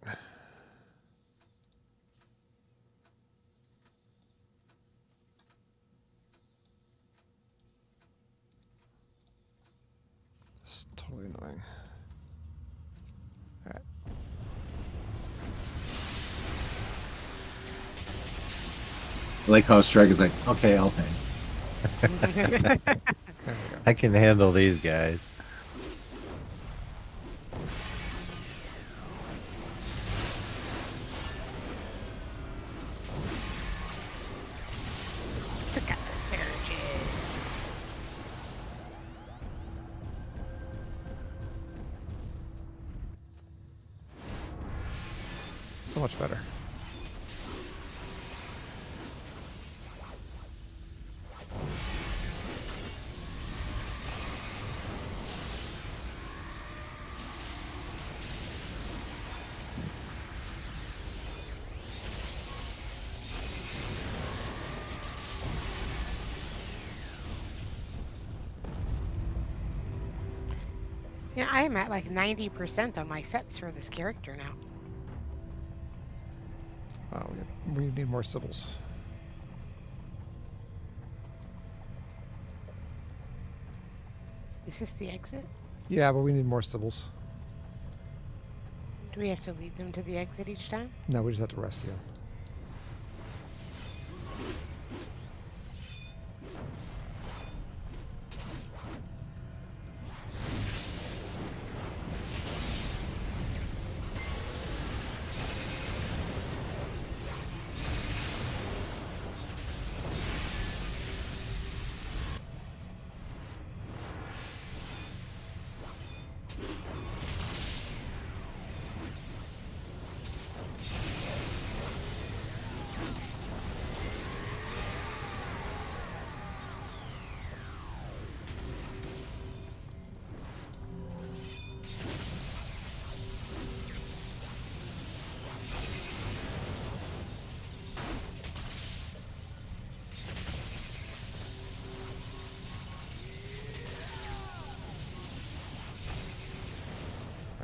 It's totally annoying. All right. I like how Strike is like, okay, I'll pay. There we go. I can handle these guys. Took out the surgeon. So much better. Yeah, I am at like 90% on my sets for this character now. Oh, we need more symbols. Is this the exit? Yeah, but we need more symbols. Do we have to lead them to the exit each time? No, we just have to rescue them.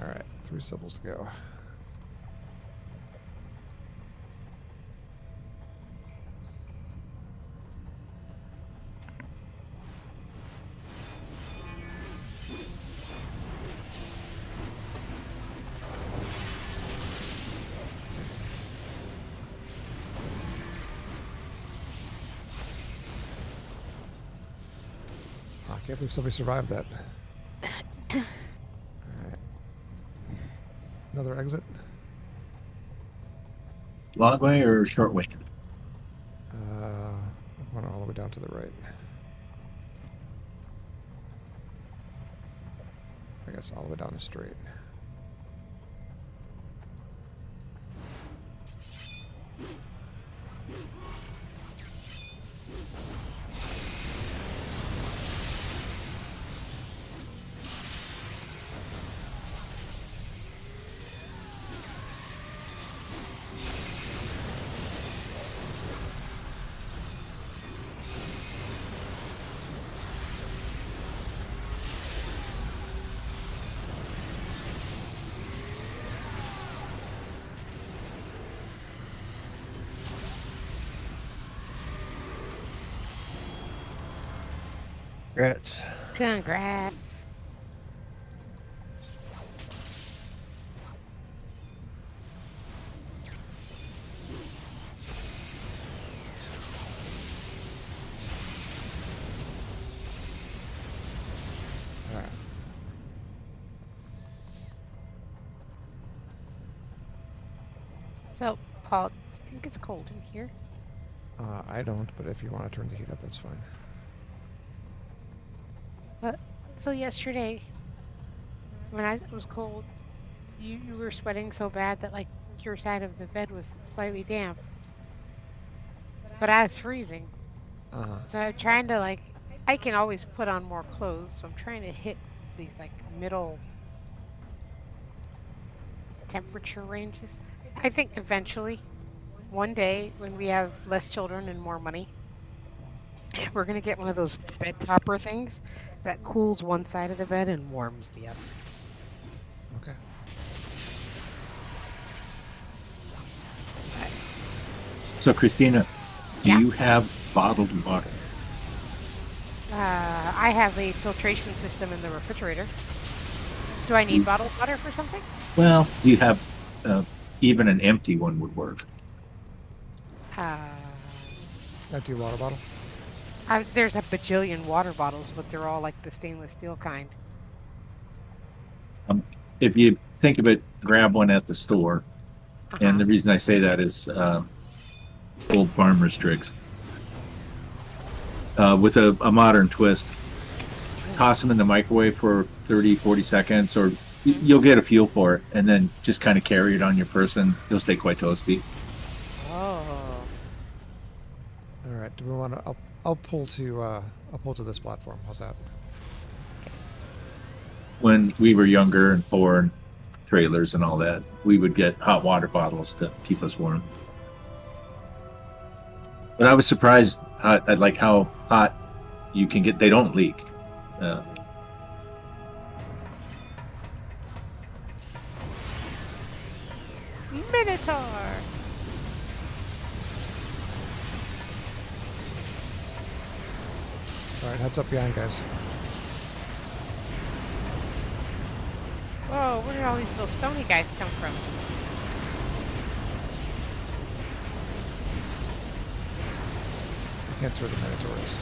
All right, 3 symbols to go. I can't believe somebody survived that. All right. Another exit. Long way or short way? Went all the way down to the right. I guess all the way down the straight. Congrats. Congrats. All right. So, Paul, do you think it's cold in here? I don't, but if you want to turn the heat up, that's fine. So yesterday, when it was cold, you were sweating so bad that like your side of the bed was slightly damp. But I was freezing. So I'm trying to like, I can always put on more clothes, so I'm trying to hit these like middle temperature ranges. I think eventually, one day when we have less children and more money, we're gonna get one of those bed topper things that cools one side of the bed and warms the other. Okay. So, Christina, do Yeah. you have bottled water? I have a filtration system in the refrigerator. Do I need bottled water for something? Well, you have even an empty one would work. Empty water bottle. There's a bajillion water bottles, but they're all like the stainless steel kind. If you think of it, grab one at the store. And the reason I say that is old farmer's tricks. With a modern twist, toss them in the microwave for 30, 40 seconds, or you'll get a feel for it, and then just kind of carry it on your person. You'll stay quite toasty. Oh. All right. Do we want to? I'll pull to this platform. How's that? When we were younger and poor and trailers and all that, we would get hot water bottles to keep us warm. But I was surprised at like how hot you can get. They don't leak. Minotaur. All right, heads up behind, guys. Whoa, where did all these little stony guys come from? I can't throw the Minotaurs.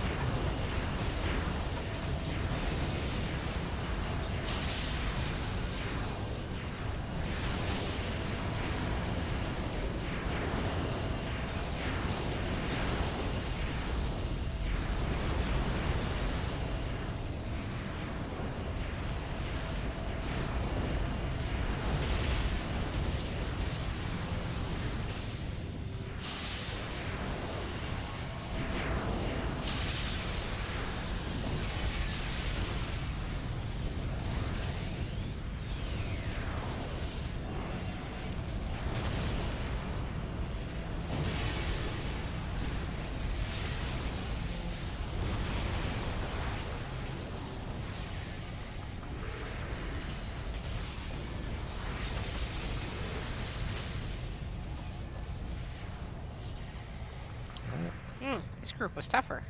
This group was tougher.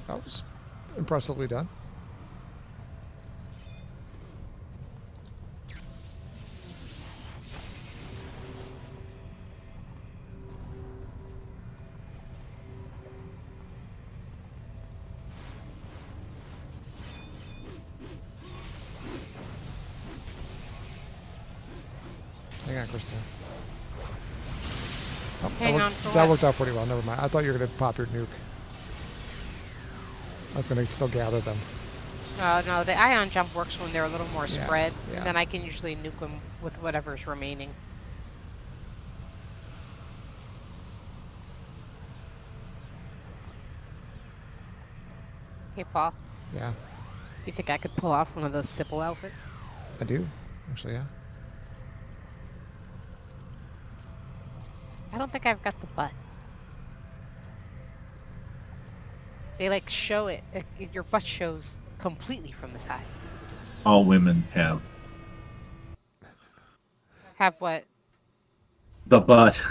That was impressively done. Hang on, Christina. Oh, Hang on for that what? worked out pretty well. Never mind. I thought you were going to pop your nuke. I was going to still gather them. No, the ion jump works when they're a little more Yeah, spread, yeah. and then I can usually nuke them with whatever's remaining. Hey, Paul, Yeah, do you think I could pull off one of those Sybil outfits? I do. Actually, yeah. I don't think I've got the butt. They like show it. Your butt shows completely from the side. All women have Have what? the butt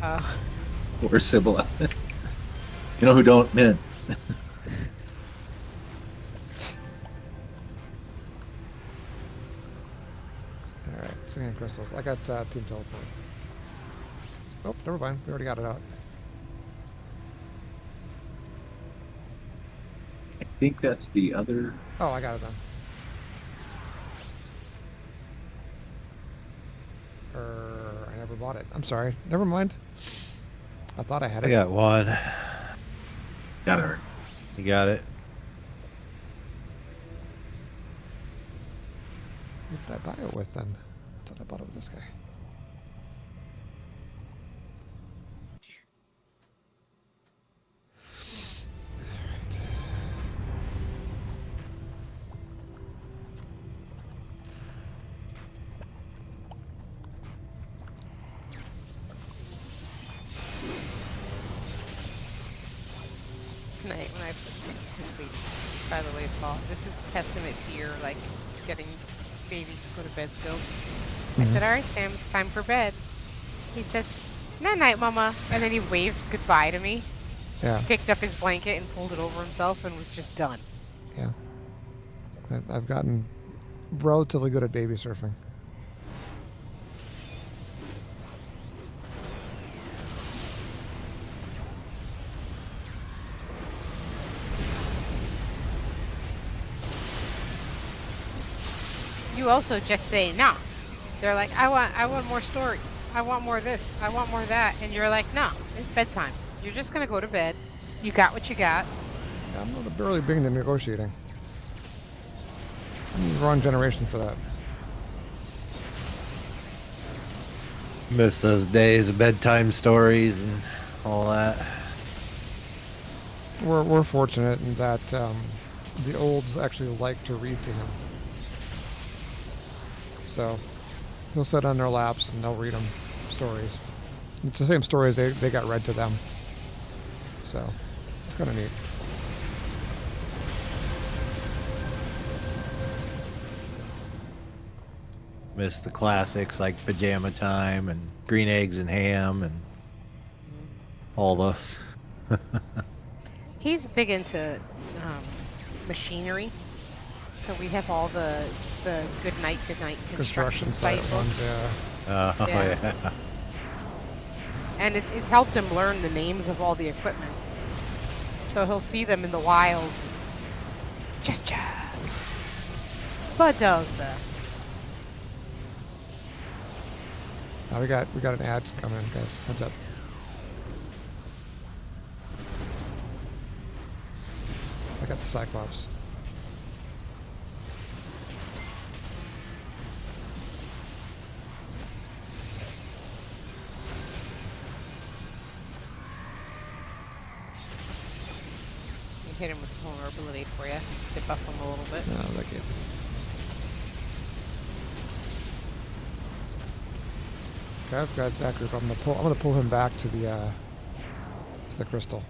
Oh. or Sybil. You know who don't? Men. All right, singing crystals. I got team teleport. Oh, never mind. We already got it out. I think that's the other. Oh, I got it done. I never bought it. I'm sorry. Never mind. I thought I had it. I got one. Got it. You got it. What did I buy it with then? I thought I bought it with this guy. Alright. Tonight when I put Nick to sleep. By the way, Paul, this is a testament to your like getting baby to go to bed still. I said, "All right, Sam, it's time for bed." He says, "Night night, Mama," and then he waved goodbye to me. Yeah, Picked up his blanket and pulled it over himself and was just done. yeah. I've gotten relatively good at baby surfing. You also just say no. They're like, I want more stories. I want more this. I want more that. And you're like, no, it's bedtime. You're just gonna go to bed. You got what you got. Yeah, I'm not barely big into negotiating. I'm the wrong generation for that. Miss those days of bedtime stories and all that. We're fortunate in that the olds actually like to read to him. So they'll sit on their laps and they'll read them stories. It's the same stories they got read to them. So it's kind of neat. Miss the classics like Pajama Time and Green Eggs and Ham and all the. He's big into machinery, so we have all the good night construction site ones. Yeah. Oh yeah. And it's helped him learn the names of all the equipment, so he'll see them in the wild. Cha-cha. Badoza. We got an ad coming in, guys. Heads up. I got the Cyclops. You hit him with vulnerability for you to buff him a little bit. No, thank you. Okay, I've got that group. I'm gonna pull him back to the crystal.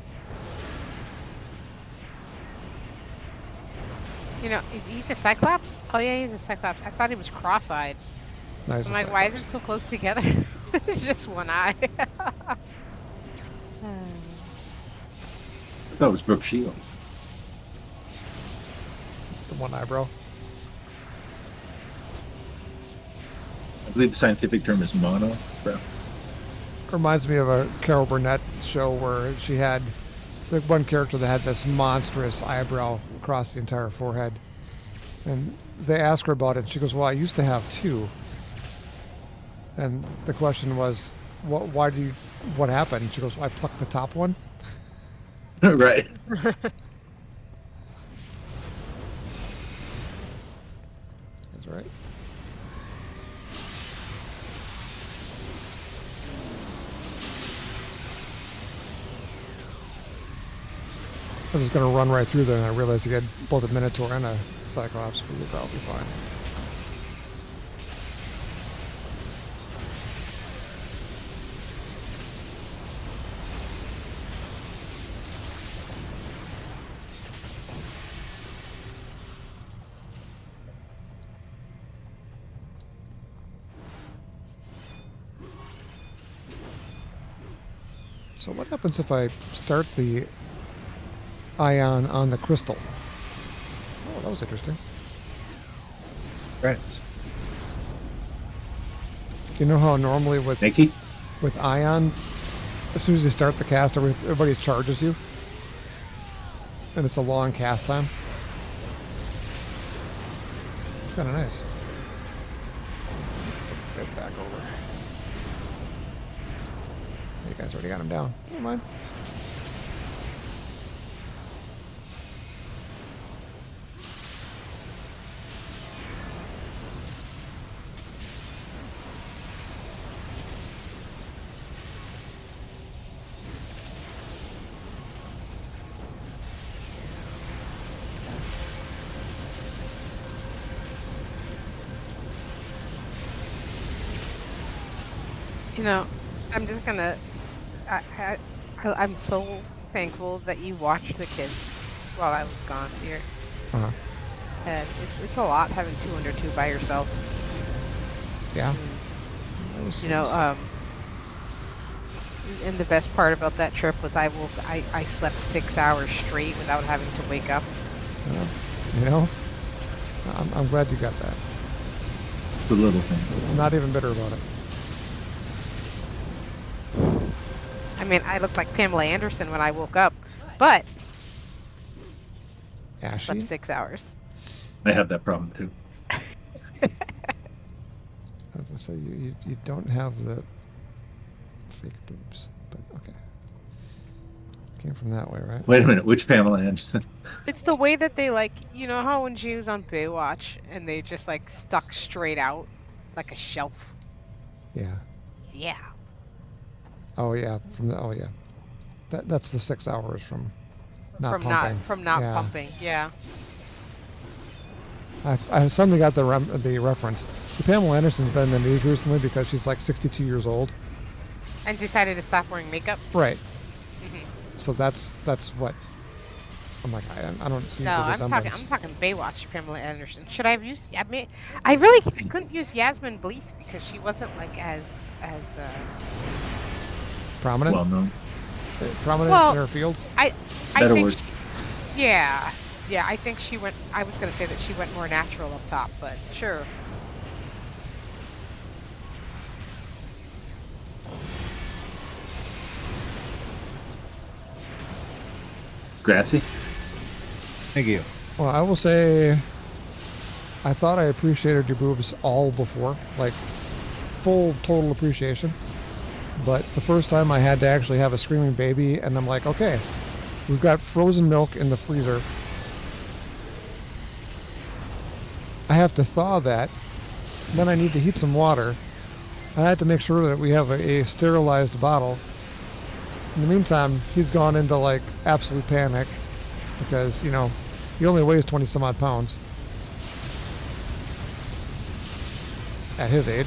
You know, he's a Cyclops? Oh yeah, he's a Cyclops. I thought he was cross-eyed. No, I'm like, why is it so close together? It's just one eye. I thought it was Brooke Shields. The one eyebrow. I believe the scientific term is mono. Bro. Reminds me of a Carol Burnett show where she had the one character that had this monstrous eyebrow across the entire forehead. And they asked her about it, and she goes, well, I used to have two. And the question was, what happened? She goes, well, I plucked the top one. Right. That's right. I was just going to run right through there, and I realized you had both a Minotaur and a Cyclops, but you'll probably be fine. So what happens if I start the ion on the crystal? Oh, that was interesting. Right. Do you know how normally with ion, as soon as you start the cast, everybody charges you, and it's a long cast time? It's kind of nice. Let's get back over. You guys already got him down. Never mind. You know, I'm just gonna. I'm so thankful that you watched the kids while I was gone here. Uh-huh. And it's a lot having 2 under 2 by yourself. Yeah. You know, and the best part about that trip was I slept 6 hours straight without having to wake up. You know, I'm glad you got that. The little thing. I'm not even bitter about it. I mean, I looked like Pamela Anderson when I woke up, but I slept 6 hours. I have that problem too. I was gonna say you don't have the fake boobs, but okay. Came from that way, right? Wait a minute, which Pamela Anderson? It's the way that they you know how when she was on Baywatch and they just stuck straight out like a shelf. Yeah. Yeah. Oh yeah, that's the 6 hours from not pumping. From not pumping. Yeah. I suddenly got the reference. So Pamela Anderson's been in the news recently because she's like 62 years old. And decided to stop wearing makeup. Right. Mm-hmm. So that's what. I'm like, I don't see. No, the I'm resemblance. talking Baywatch, Pamela Anderson. Should I have used? I couldn't use Yasmin Bleeth because she wasn't like as Prominent. Well known. Prominent in her field. I Better think word. yeah. I think she went. I was gonna say that she went more natural up top, but sure. Grazie. Thank you. Well, I will say, I thought I appreciated your boobs all before, like full total appreciation. But the first time I had to actually have a screaming baby, and I'm like, okay, we've got frozen milk in the freezer. I have to thaw that. Then I need to heat some water. I had to make sure that we have a sterilized bottle. In the meantime, he's gone into like absolute panic because, he only weighs 20 some odd pounds at his age.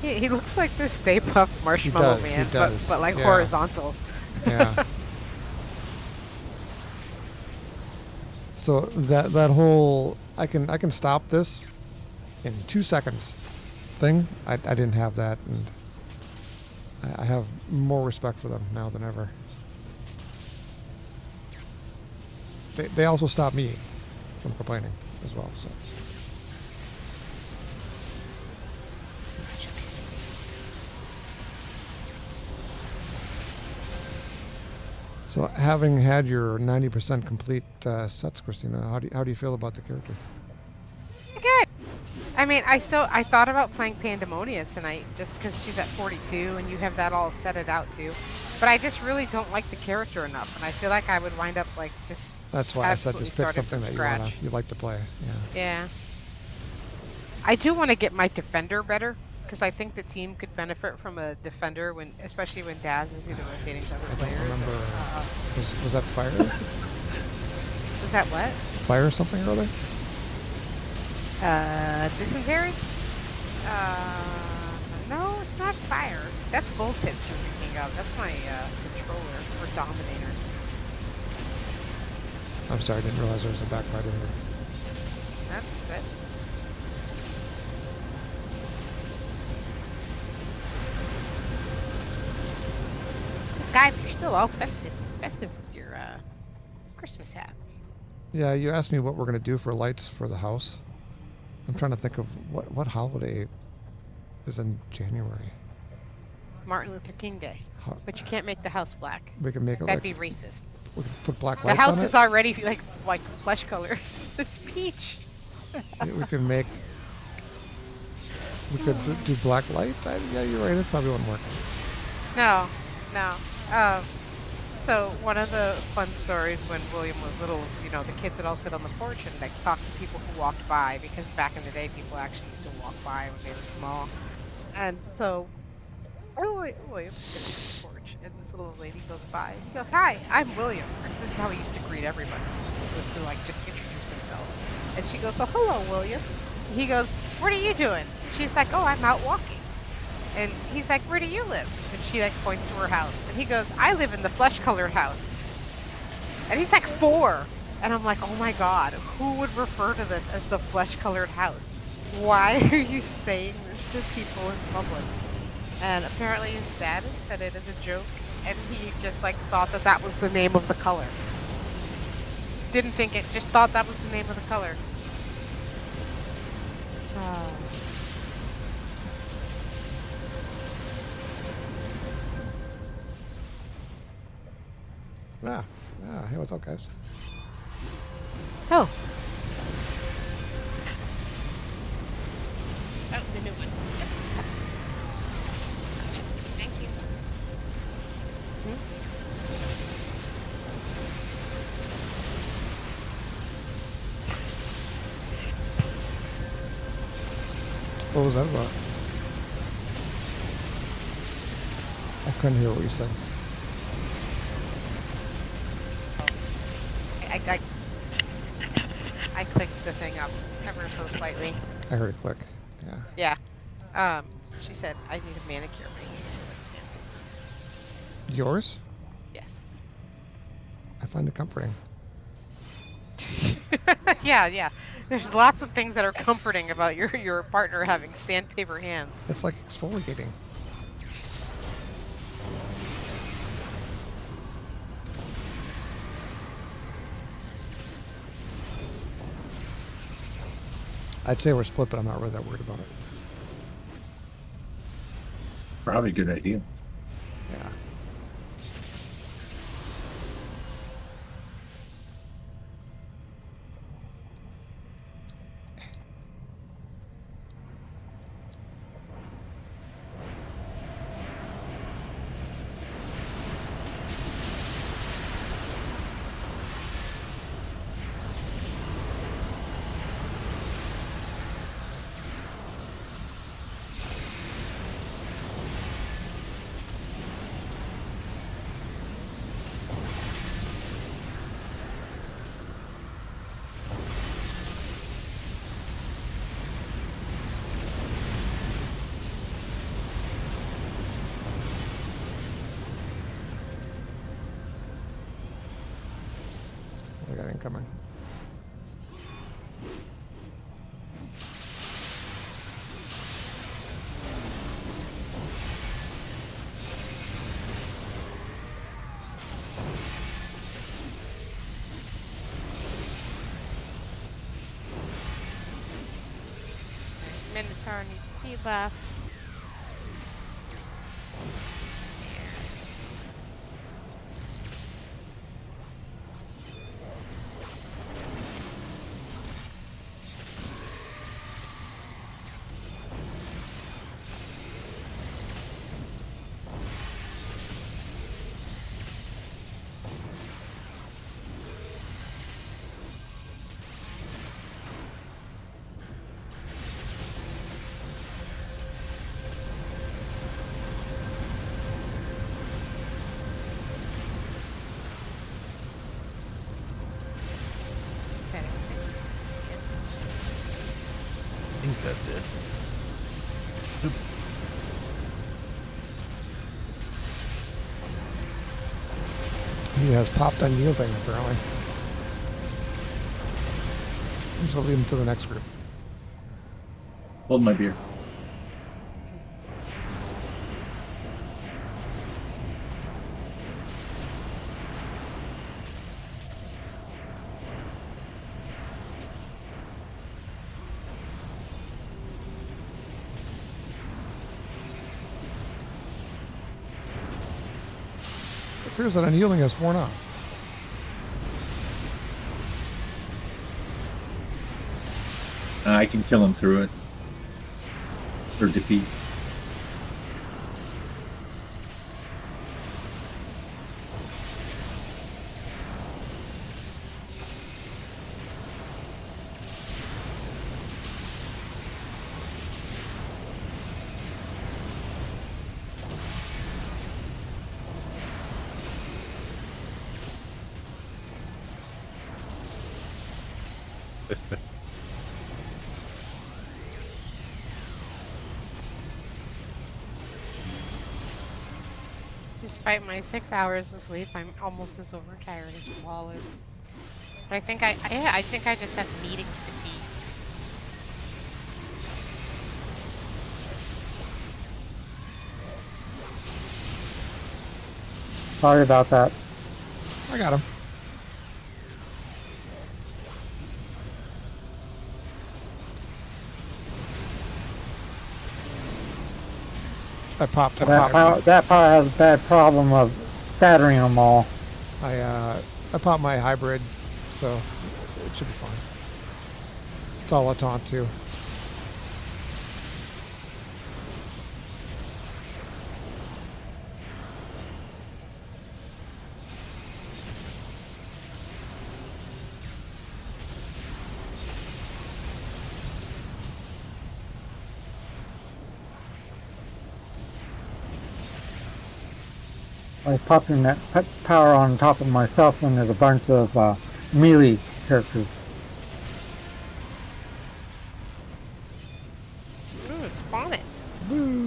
He looks like this Stay Puft Marshmallow Man, but like horizontal. Yeah. So that whole I can stop this in 2 seconds thing, I didn't have that, and I have more respect for them now than ever. They also stopped me from complaining as well. So it's magic. So having had your 90% complete sets, Christina, how do you feel about the character? Good. I mean, I thought about playing Pandemonia tonight just because she's at 42 and you have that all set it out too. But I just really don't like the character enough, and I feel like I would wind up like just. That's why I said just pick something that you like to play. Yeah. Yeah. I do want to get my defender better because I think the team could benefit from a defender especially when Dazz is either rotating to other players. I don't remember. Was that fire? Was that what? Fire something or other? Dysentery? No, it's not fire. That's Voltits you're thinking of. That's my controller or Dominator. I'm sorry, I didn't realize there was a backbite in here. That's good. Guy, you're still all festive with your Christmas hat. Yeah, you asked me what we're gonna do for lights for the house. I'm trying to think of what holiday is in January. Martin Luther King Day. But you can't make the house black. We can make it. That'd be racist. We can put black The lights house on is it. already like flesh color. It's peach. We can make. We could do black lights. Yeah, you're right. It probably wouldn't work. No. So one of the fun stories when William was little was, the kids would all sit on the porch and like talk to people who walked by, because back in the day people actually used to walk by when they were small. And so William sits on the porch and this little lady goes by. He goes, "Hi, I'm William," because this is how he used to greet everybody. Was to like just introduce himself. And she goes, "Well, hello, William." He goes, "What are you doing?" She's like, "Oh, I'm out walking." And he's like, "Where do you live?" And she like points to her house. And he goes, "I live in the flesh-colored house." And he's like 4. And I'm like, oh my god, who would refer to this as the flesh-colored house? Why are you saying this to people in public? And apparently his dad said it as a joke. And he just like thought that was the name of the color. Didn't think it, just thought that was the name of the color. Yeah. Hey, what's up, guys? Oh. Oh, the new one. Yep. Thank you. What was that about? couldn't hear what you said. I clicked the thing up ever so slightly. I heard it click. Yeah. Yeah. She said I need a manicure. My hands feel like sandpaper. Yours? Yes. I find it comforting. Yeah. There's lots of things that are comforting about your partner having sandpaper hands. It's like exfoliating. I'd say we're split, but I'm not really that worried about it. Probably a good idea. Yeah. I got incoming. Minotaur needs debuff. I think that's it. He has popped unyielding, apparently. I'm just going to leave him to the next group. Hold my beer. It appears that unyielding has worn off. I can kill him through it. Or defeat. Despite my 6 hours of sleep, I'm almost as overtired as Wall is. But I think I think I just have meeting fatigue. Sorry about that. I got him. I popped. That part has a bad problem of scattering them all. I popped my hybrid, so it should be fine. It's all a taunt too. by popping that power on top of myself when there's a bunch of melee characters. Ooh, spawn it. Woo!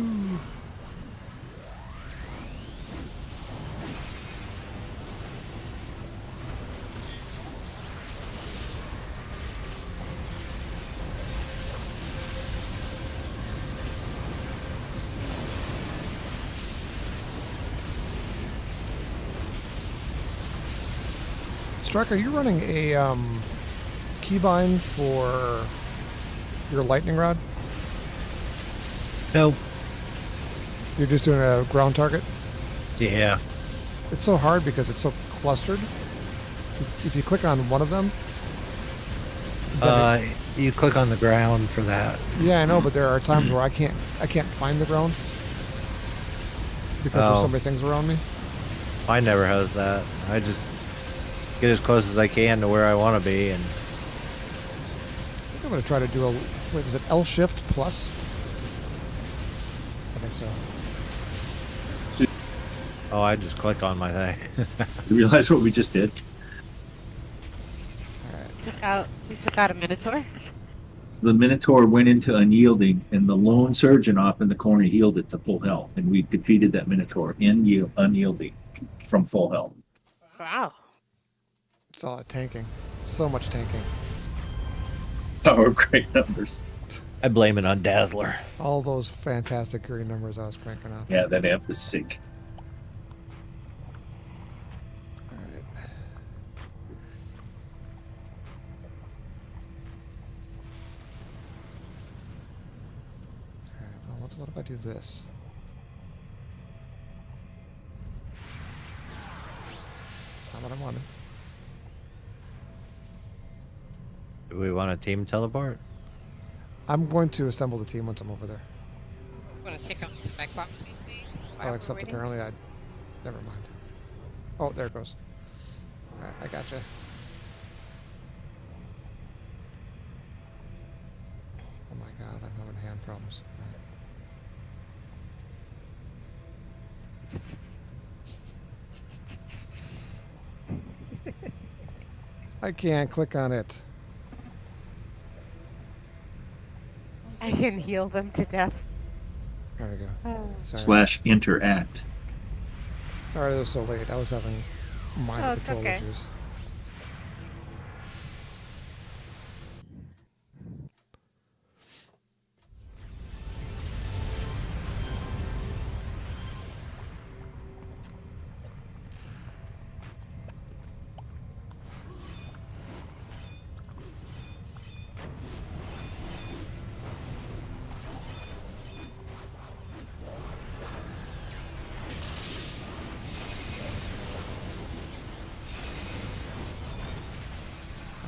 Striker, are you running a keybind for your lightning rod? Nope. You're just doing a ground target? Yeah. It's so hard because it's so clustered. If you click on one of them... You click on the ground for that. Yeah, I know, but there are times where I can't find the ground because there's so many things around me. Mine never has that. I just get as close as I can to where I want to be, and I think I'm going to try to do a... Wait, is it L shift plus? I think so. oh, I just click on my thing. You realize what we just did? We took out a Minotaur. The Minotaur went into unyielding, and the lone surgeon off in the corner healed it to full health, and we defeated that Minotaur in unyielding from full health. Wow. It's all tanking. So much tanking. Oh, great numbers. I blame it on Dazzler. All those fantastic green numbers I was cranking out. Yeah, that amp is sick. All right. All right. Well, what if I do this? It's not what I wanted. Do we want a team teleport? I'm going to assemble the team once I'm over there. I'm going to take out the Cyclops CC. Oh, except apparently I... Never mind. Oh, there it goes. Alright, I gotcha. Oh my god, I'm having hand problems. Right. I can't click on it. I can heal them to death. There we go. Oh. Sorry. /interact. Sorry it was so late. I was having minor control issues.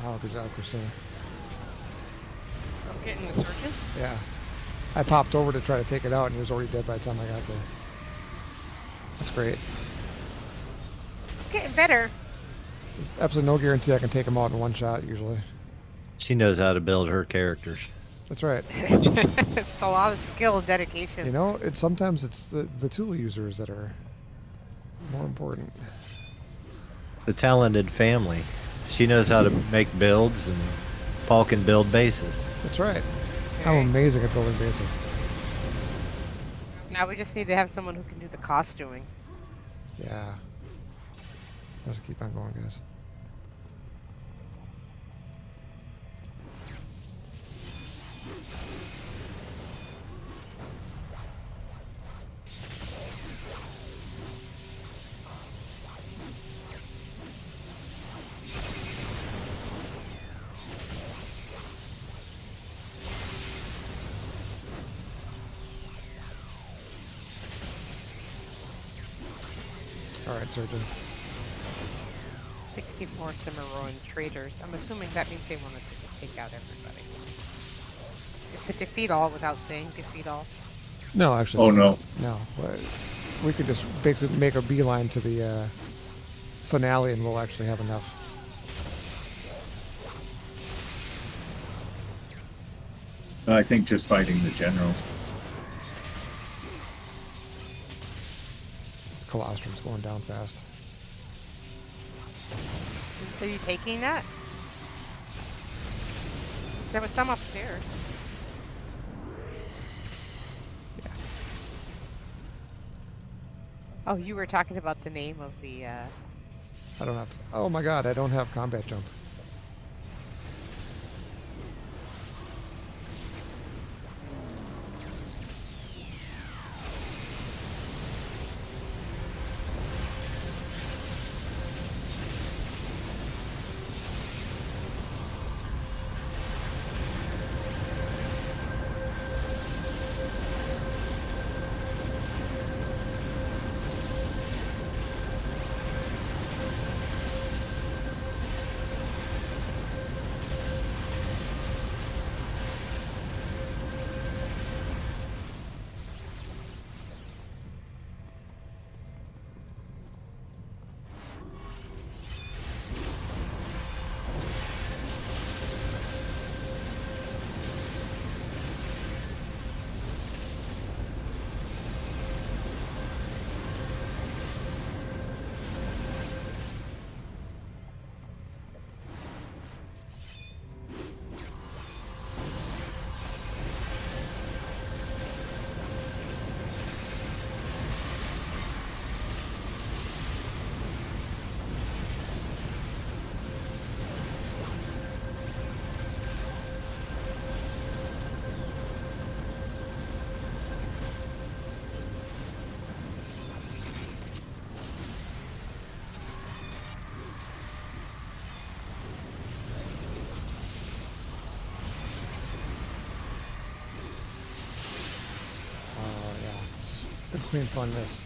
Oh, good job, Christina. I'm getting the surgeon? Yeah. I popped over to try to take it out, and he was already dead by the time I got there. That's great. Getting better. There's absolutely no guarantee I can take him out in one shot, usually. She knows how to build her characters. That's right. It's a lot of skill and dedication. You know, sometimes it's the tool users that are more important. The talented family. She knows how to make builds, and Paul can build bases. That's right. I'm amazing at building bases. Now we just need to have someone who can do the costuming. Yeah. Let's keep on going, guys. Alright, Surgeon. 64 Cimarron traders. I'm assuming that means they wanted to just take out everybody. It's a defeat all without saying defeat all. No, actually. Oh, no. No. We could just make a beeline to the finale and we'll actually have enough. I think just fighting the generals. colostrum's going down fast. Are you taking that? There was some upstairs. Yeah. Oh, you were talking about the name of the... I don't have... Oh my god, I don't have combat jump. Good clean fun this.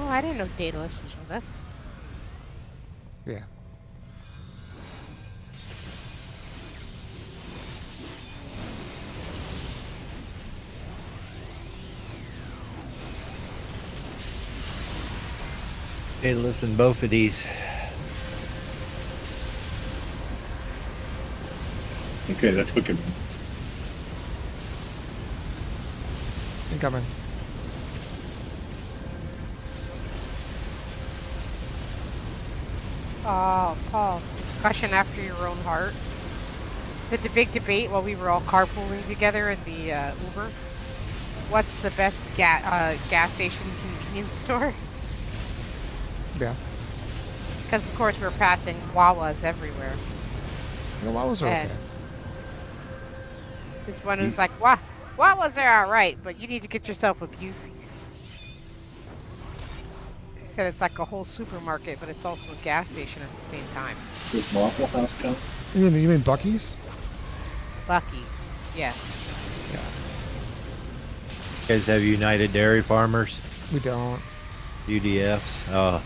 Oh, I didn't know Daedalus was with us. Yeah. Hey, listen, both of these. Okay, that's looking. Incoming. Oh, Paul, discussion after your own heart. The big debate while we were all carpooling together in the Uber. What's the best gas station convenience store? Yeah. Because, of course, we're passing Wawas everywhere. The Wawas are okay. This one was like, Wawas are alright, but you need to get yourself a Busey's. He said it's like a whole supermarket, but it's also a gas station at the same time. Does Waffle House count? You mean Buc-ee's? Lucky's. Yes. Yeah. You guys have United Dairy Farmers? We don't. UDFs? Oh,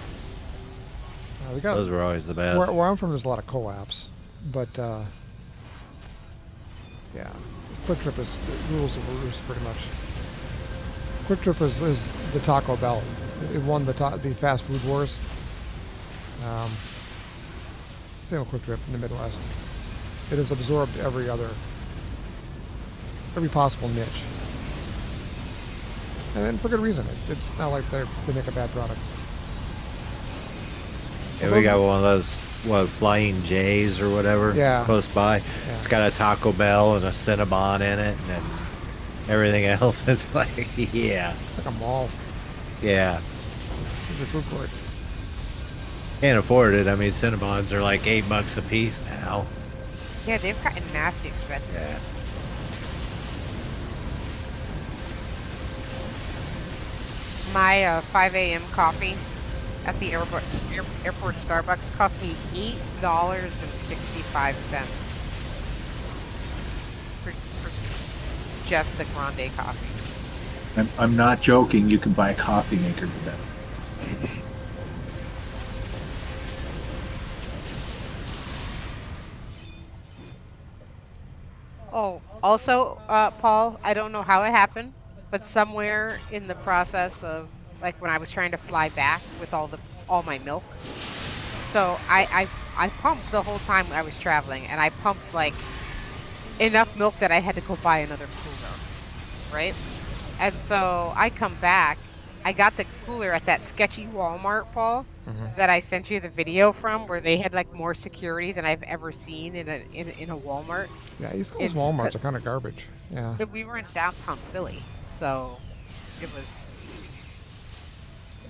We got, those were always the best. where I'm from, there's a lot of co-ops, but yeah, Quick Trip rules the roost pretty much. Quick Trip is the Taco Bell. It won the fast food wars. Same with Quick Trip in the Midwest. It has absorbed every possible niche, and for good reason. It's not like they make a bad product. Yeah, we got one of those, Flying J's or whatever, close by. Yeah. It's got a Taco Bell and a Cinnabon in it, and then everything else is like, yeah. It's like a mall. Yeah. It's a food court. Can't afford it. I mean, Cinnabons are like $8 a piece now. Yeah, they've gotten nasty expensive. Yeah. My 5 a.m. coffee at the airport Starbucks cost me $8.65 for just the grande coffee. I'm not joking. You can buy a coffee maker with that. Oh, also, Paul, I don't know how it happened, but somewhere in the process of, like, when I was trying to fly back with all my milk, so I pumped the whole time I was traveling, and I pumped like enough milk that I had to go buy another cooler, right? And so I come back, I got the cooler at that sketchy Walmart, Paul, that I sent you the video from, where they had like more security than I've ever seen in a Walmart. Yeah, East Coast Walmarts are kind of garbage. Yeah. But we were in downtown Philly, so it was.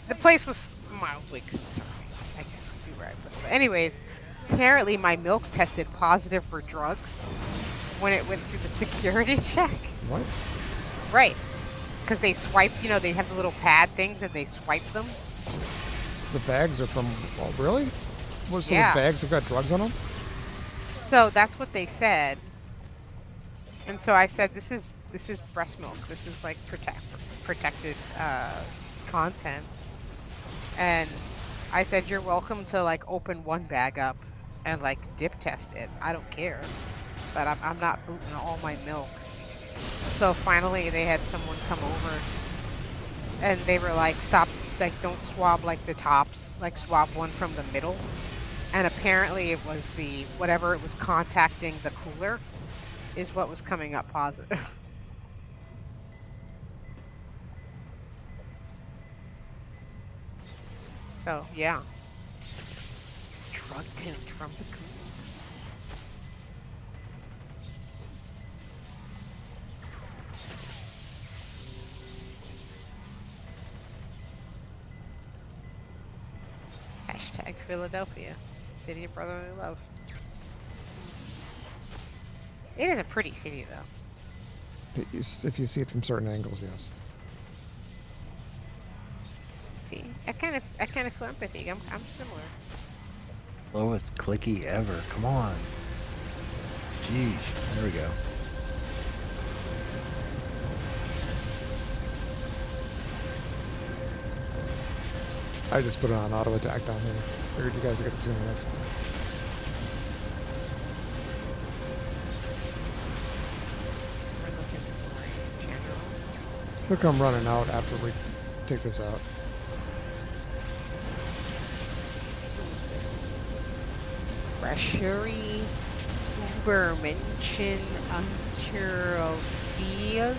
The place was mildly concerning, I guess would be where I put it. But anyways, apparently my milk tested positive for drugs when it went through the security check. What? Right. Because they swipe, they have the little pad things and they swipe them. The bags are from. Oh, really? What? So Yeah. the bags have got drugs on them? So that's what they said. And so I said, this is breast milk. This is like protected content. And I said, you're welcome to like open one bag up and like dip test it. I don't care. But I'm not booting all my milk. So finally they had someone come over and they were like, stop, like don't swab like the tops, like swab one from the middle. And apparently it was whatever it was contacting the cooler is what was coming up positive. So, yeah. Drug tint from the cooler. Hashtag Philadelphia. City of brotherly love. It is a pretty city, though. If you see it from certain angles, yes. See, I kind of feel empathy. I'm similar. Lowest clicky ever. Come on. Jeez. There we go. I just put it on auto attack down here. Figured you guys would get it soon enough. So we're looking for a general. He'll come running out after we take this out. Brasherie Ubermenschen Unteroffizier.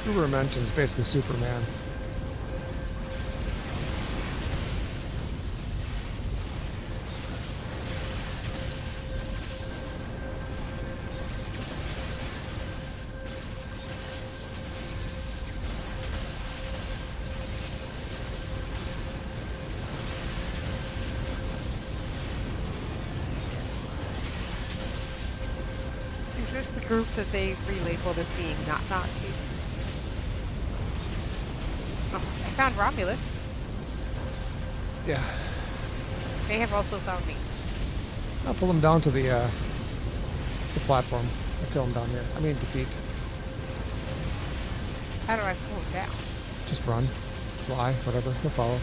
Uber mentions basically Superman. Is this the group that they relabeled as being not Nazis? Oh, I found Romulus. Yeah. They have also found me. I'll pull him down to the platform. I kill him down here. I mean, defeat. How do I pull him down? Just run, fly, whatever. He'll follow.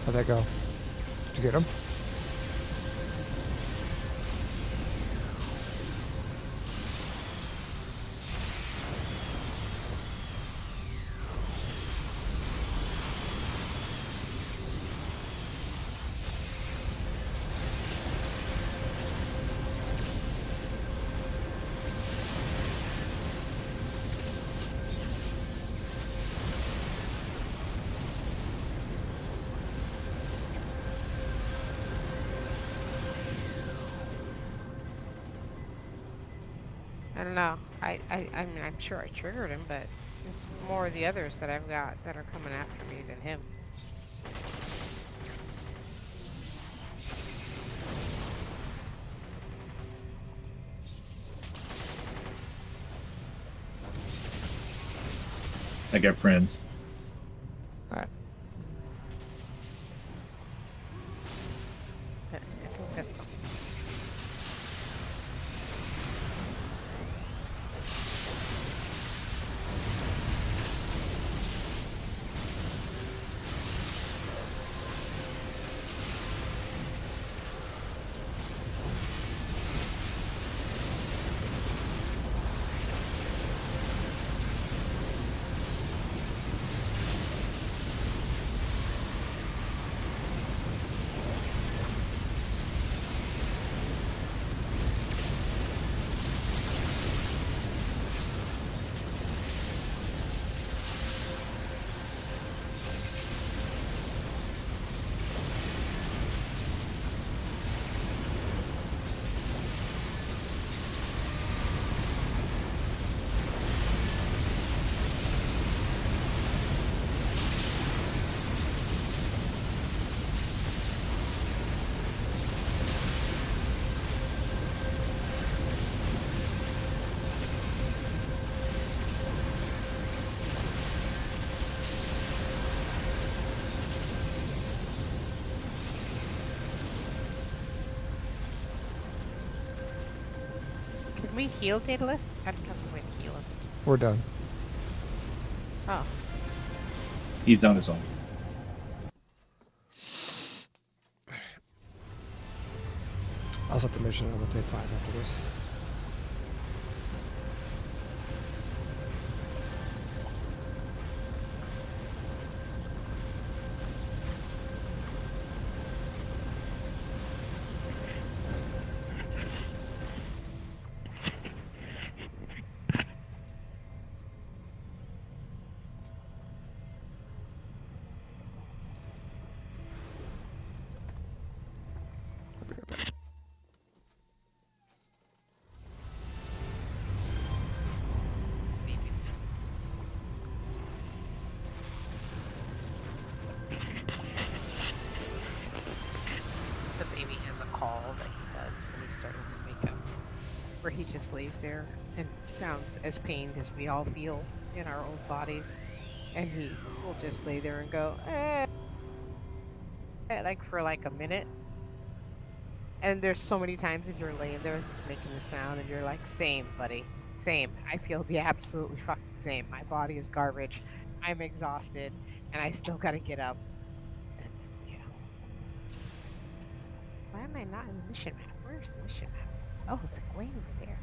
How'd that go? Did you get him? I don't know. I mean, I'm sure I triggered him, but it's more the others that I've got that are coming after me than him. I got friends. All right. I think that's something. Can we heal Daedalus? I don't know if we can heal him. We're done. Oh. He's on his own. I'll set the mission. I'm gonna take 5 after this. I'll be right back. The baby has a call that he does when he's starting to wake up, where he just lays there and sounds as pained as we all feel in our own bodies, and he will just lay there and go, like for like a minute. And there's so many times that you're laying there just making the sound, and you're like, same, buddy, same. I feel the absolutely fucking same. My body is garbage. I'm exhausted, and I still gotta get up. And yeah. Why am I not in the mission map? Where's the mission map? Oh, it's way over there.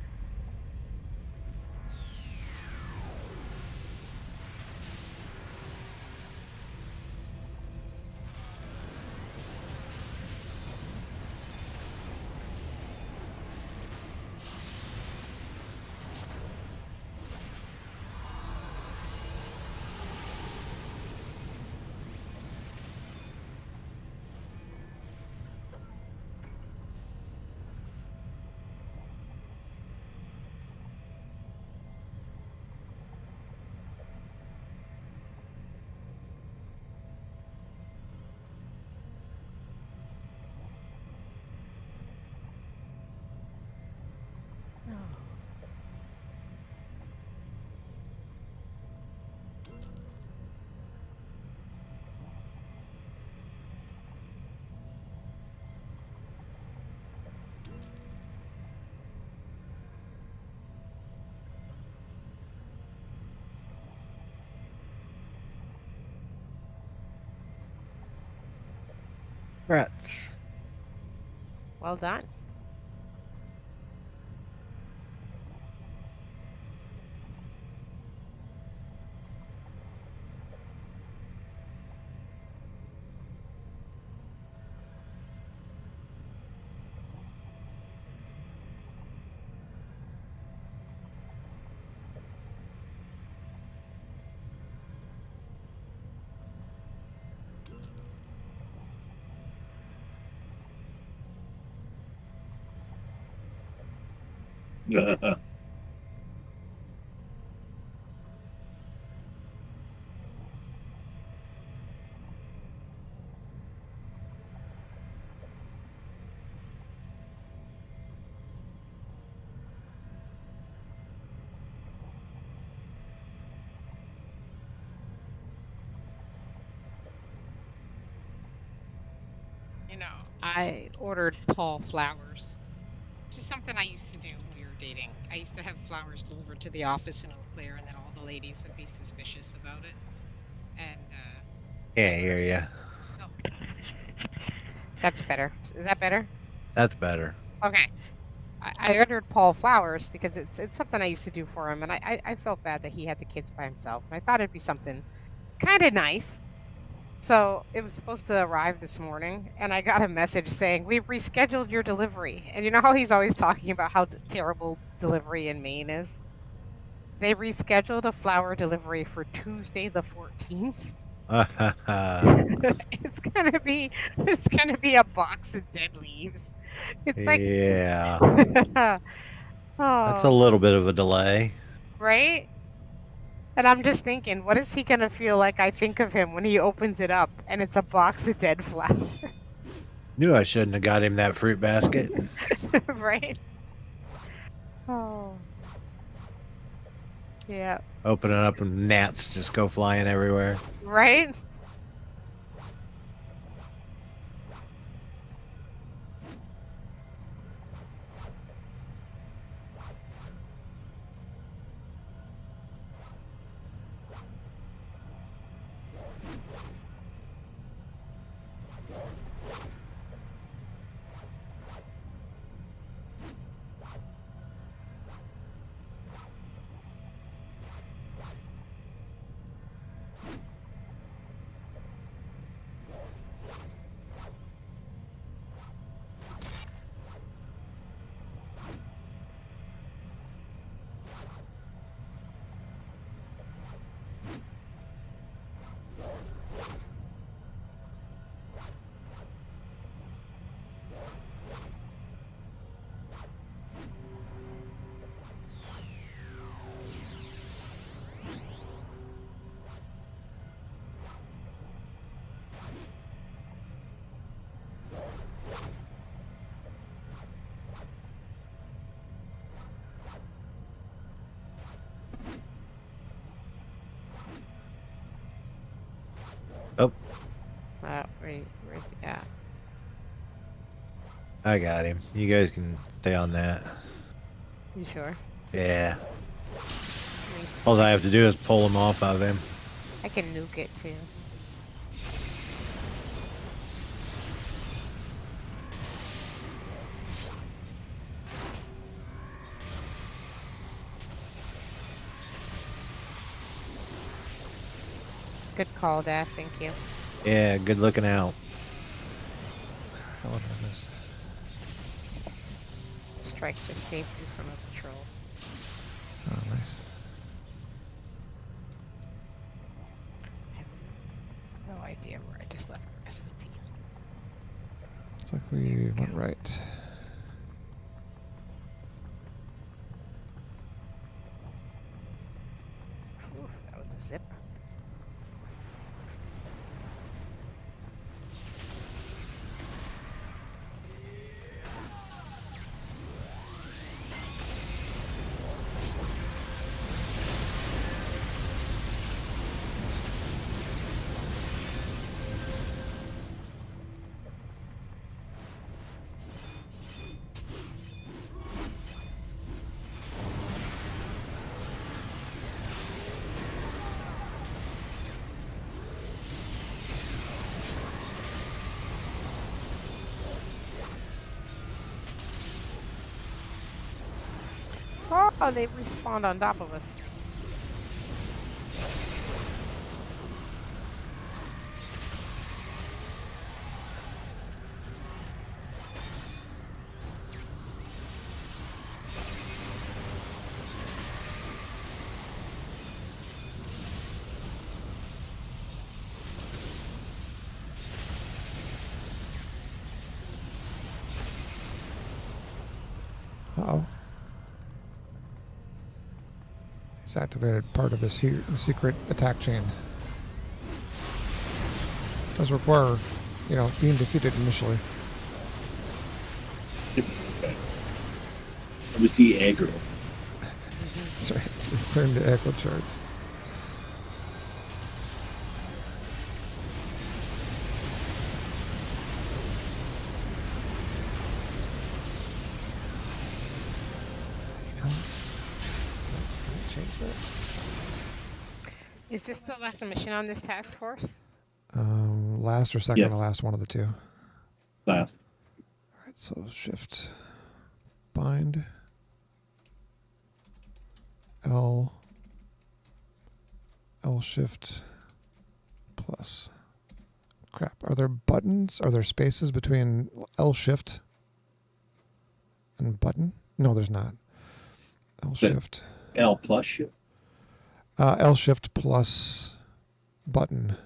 Congrats. Well done. You know, I ordered Paul flowers, which is something I used to do when we were dating. I used to have flowers delivered to the office in Eau Claire, and then all the ladies would be suspicious about it. And, Yeah, I hear ya. oh, that's better. Is that better? That's better. Okay. I ordered Paul flowers because it's something I used to do for him, and I felt bad that he had the kids by himself, and I thought it'd be something kind of nice. So it was supposed to arrive this morning, and I got a message saying, "We've rescheduled your delivery." And you know how he's always talking about how terrible delivery in Maine is? They rescheduled a flower delivery for Tuesday the 14th. It's gonna be a box of dead leaves. It's like, yeah. That's a oh, little bit of a delay. right? And I'm just thinking, what is he gonna feel like I think of him when he opens it up and it's a box of dead flowers? Knew I shouldn't have got him that fruit basket. Right? Oh. Yeah. Open it up and gnats just go flying everywhere. Right? Oh, Where's the at? I got him. You guys can stay on that. You sure? Yeah. All I have to do is pull him off of him. I can nuke it too. Good call, Dazz. Thank you. Yeah, good looking out. I wonder what this. Strike just saved you from a patrol. Oh, nice. I have no idea where I just left the rest of the team. Looks like we went right. Whew, that was a zip. Oh, they respawned on top of us. Uh-oh. He's activated part of his secret attack chain. Does require, being defeated initially. It was the aggro. That's right. It's referring to echo charts. Is this the last mission on this task force? Last or second to last, one of the two. Last. All right, so shift, bind, L shift plus. Crap. Are there buttons? Are there spaces between L shift and button? No, there's not. L shift. L plus shift. L shift plus button.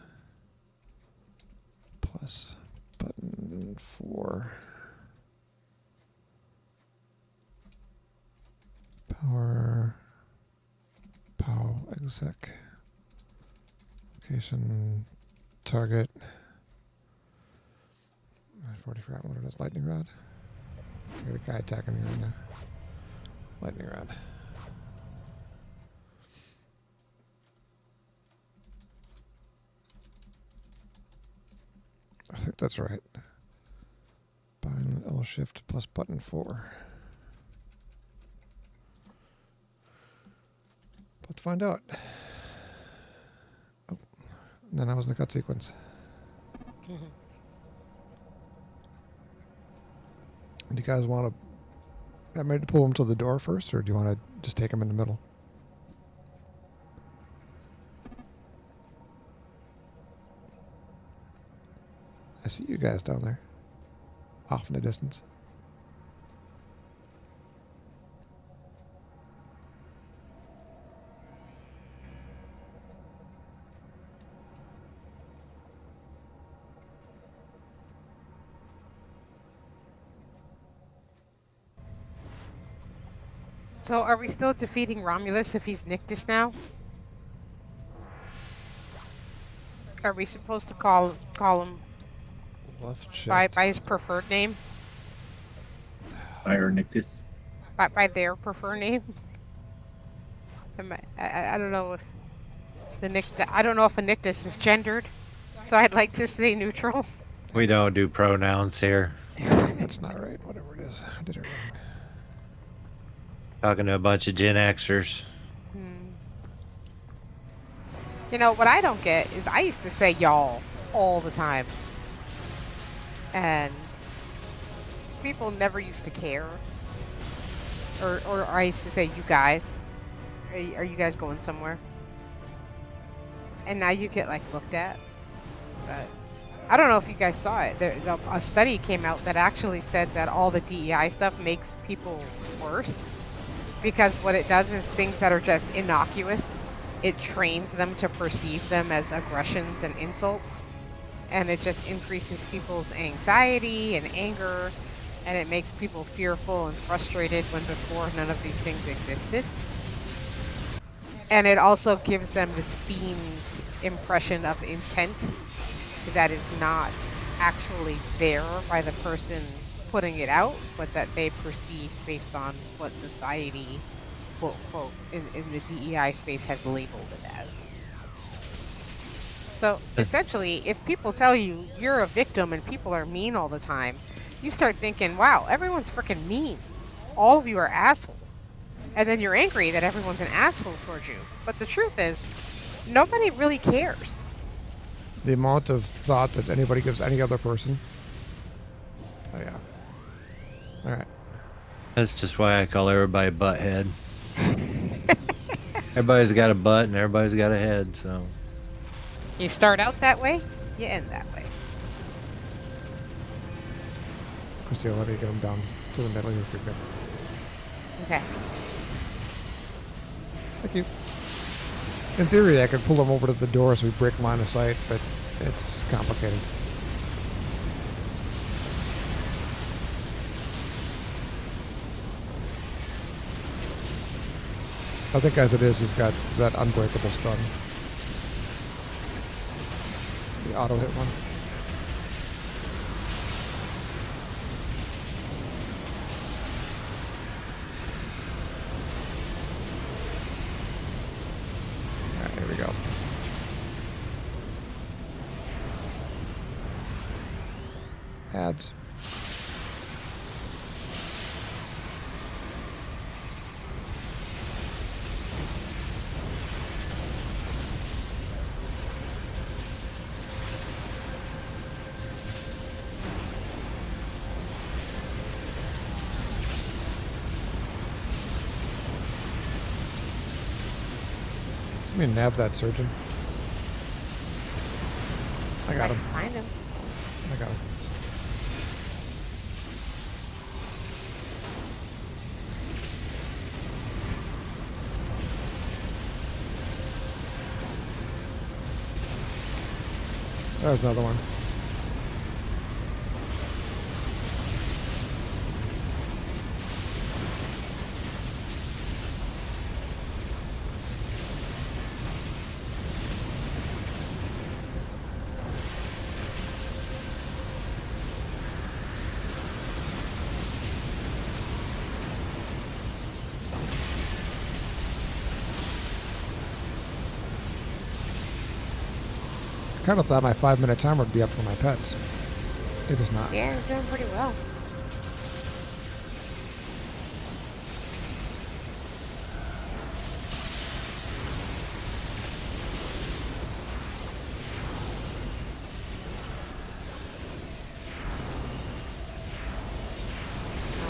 Plus button 4. Pow exec. Location target. I've already forgotten what it is. Lightning rod. I got a guy attacking me right now. Lightning rod. I think that's right. Bind L shift plus button 4. Let's find out. Oh, and then I was in the cut sequence. Do you guys want to... I made to pull him to the door first, or do you want to just take him in the middle? I see you guys down there. Off in the distance. So are we still defeating Romulus if he's Nictus now? Are we supposed to call him Left shift. by his preferred name? Fire Nictus. By their preferred name? I don't know if I don't know if a Nictus is gendered, so I'd like to stay neutral. We don't do pronouns here. That's not right. Whatever it is, I did it wrong. Talking to a bunch of Gen Xers. You know, what I don't get is I used to say y'all all the time. And people never used to care. Or I used to say you guys. Are you guys going somewhere? And now you get, like, looked at. But I don't know if you guys saw it. A study came out that actually said that all the DEI stuff makes people worse. Because what it does is things that are just innocuous, it trains them to perceive them as aggressions and insults. And it just increases people's anxiety and anger. And it makes people fearful and frustrated when before none of these things existed. And it also gives them this feigned impression of intent that is not actually there by the person putting it out, but that they perceive based on what society, quote, quote, in the DEI space has labeled it as. So essentially, if people tell you you're a victim and people are mean all the time, you start thinking, wow, everyone's freaking mean. All of you are assholes. And then you're angry that everyone's an asshole towards you. But the truth is, nobody really cares. The amount of thought that anybody gives any other person. Oh, yeah. All right. That's just why I call everybody butthead. Everybody's got a butt and everybody's got a head, so. You start out that way, you end that way. Christina, let me get him down to the middle here if you're good. Okay. Thank you. In theory, I could pull him over to the door so we break line of sight, but it's complicated. I think as it is, he's got that unbreakable stun. The auto hit one. Alright, here we go. Ads. Let me nab that surgeon. I got him. Find him. I got him. There's another one. I kind of thought my 5-minute timer would be up for my pets. It is not. Yeah, you're doing pretty well.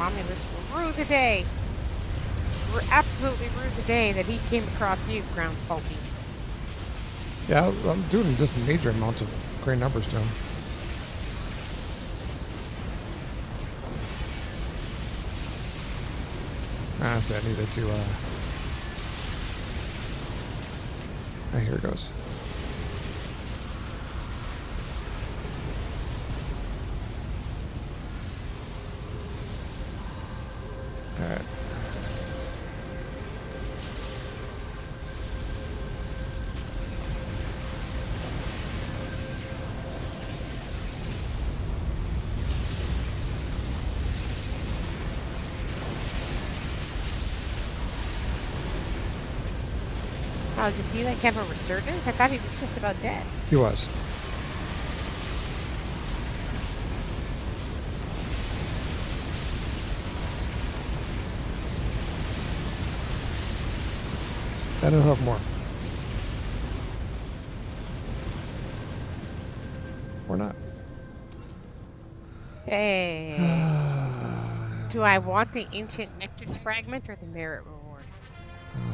Romulus rue the day. Absolutely rue the day that he came across you, ground faulty. Yeah, I'm doing just major amounts of great numbers to him. Honestly, I needed to, oh, here it goes. Alright. Oh, did you like have a resurgence? I thought he was just about dead. He was. And he'll have more. Or not. Hey. Do I want the ancient Nectus fragment or the merit reward?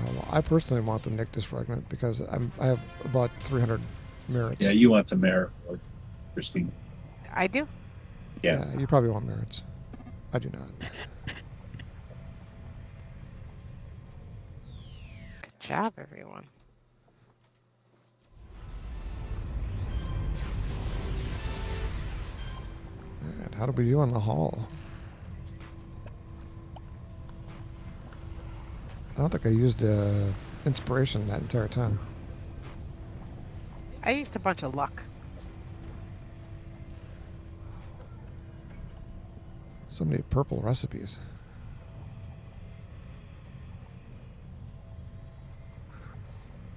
Well, I personally want the Nictus fragment because I have about 300 merits. Yeah, you want the merit reward, Christine. I do. Yeah. You probably want merits. I do not. Good job, everyone. All right, how did we do on the hall? I don't think I used inspiration that entire time. I used a bunch of luck. So many purple recipes.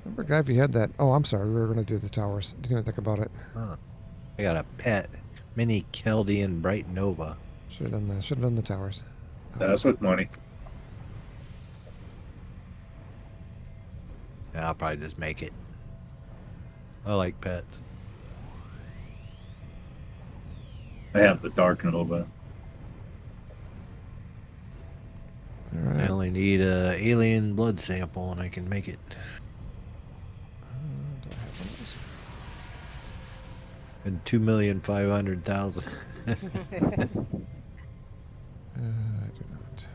Remember, guy, if you had that... Oh, I'm sorry. We were going to do the towers. Didn't even think about it. Huh. I got a pet. Mini Chaldean Bright Nova. Should have done the, towers. That's with money. Yeah, I'll probably just make it. I like pets. I have the dark Nova. All right. I only need a alien blood sample, and I can make it. Do I have one of those? And 2,500,000. I do not.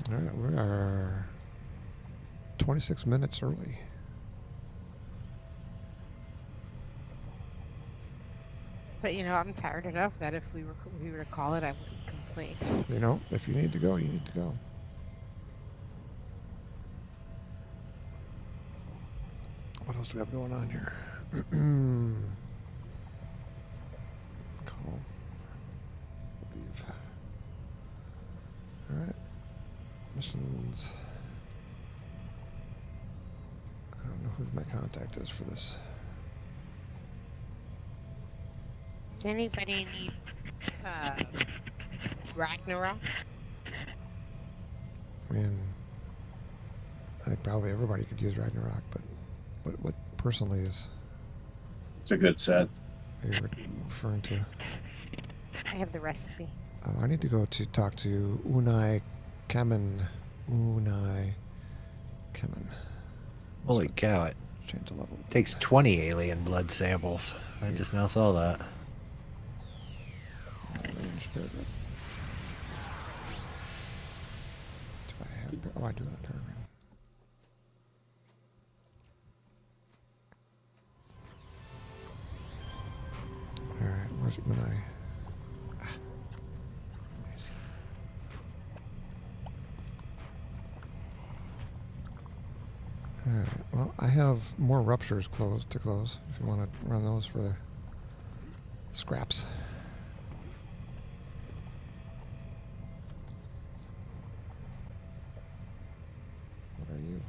All right, we are 26 minutes early. But you know, I'm tired enough that if we were to call it, I wouldn't complain. You know, if you need to go, you need to go. What else do we have going on here? Call. Leave. All right. Missions. I don't know who my contact is for this. Does anybody need Ragnarok? I mean, I think probably everybody could use Ragnarok, but what personally is It's a good set. are you referring to? I have the recipe. Oh, I need to go to talk to Unai Kemen. Unai Kemen. Holy cow, it Change the level. takes 20 alien blood samples. I just now saw that. Range build up. Do I have? Oh, I do have Peregrine. All right, where's Unai? Nice. All right. Well, I have more ruptures to close. If you want to run those for the scraps. What are you?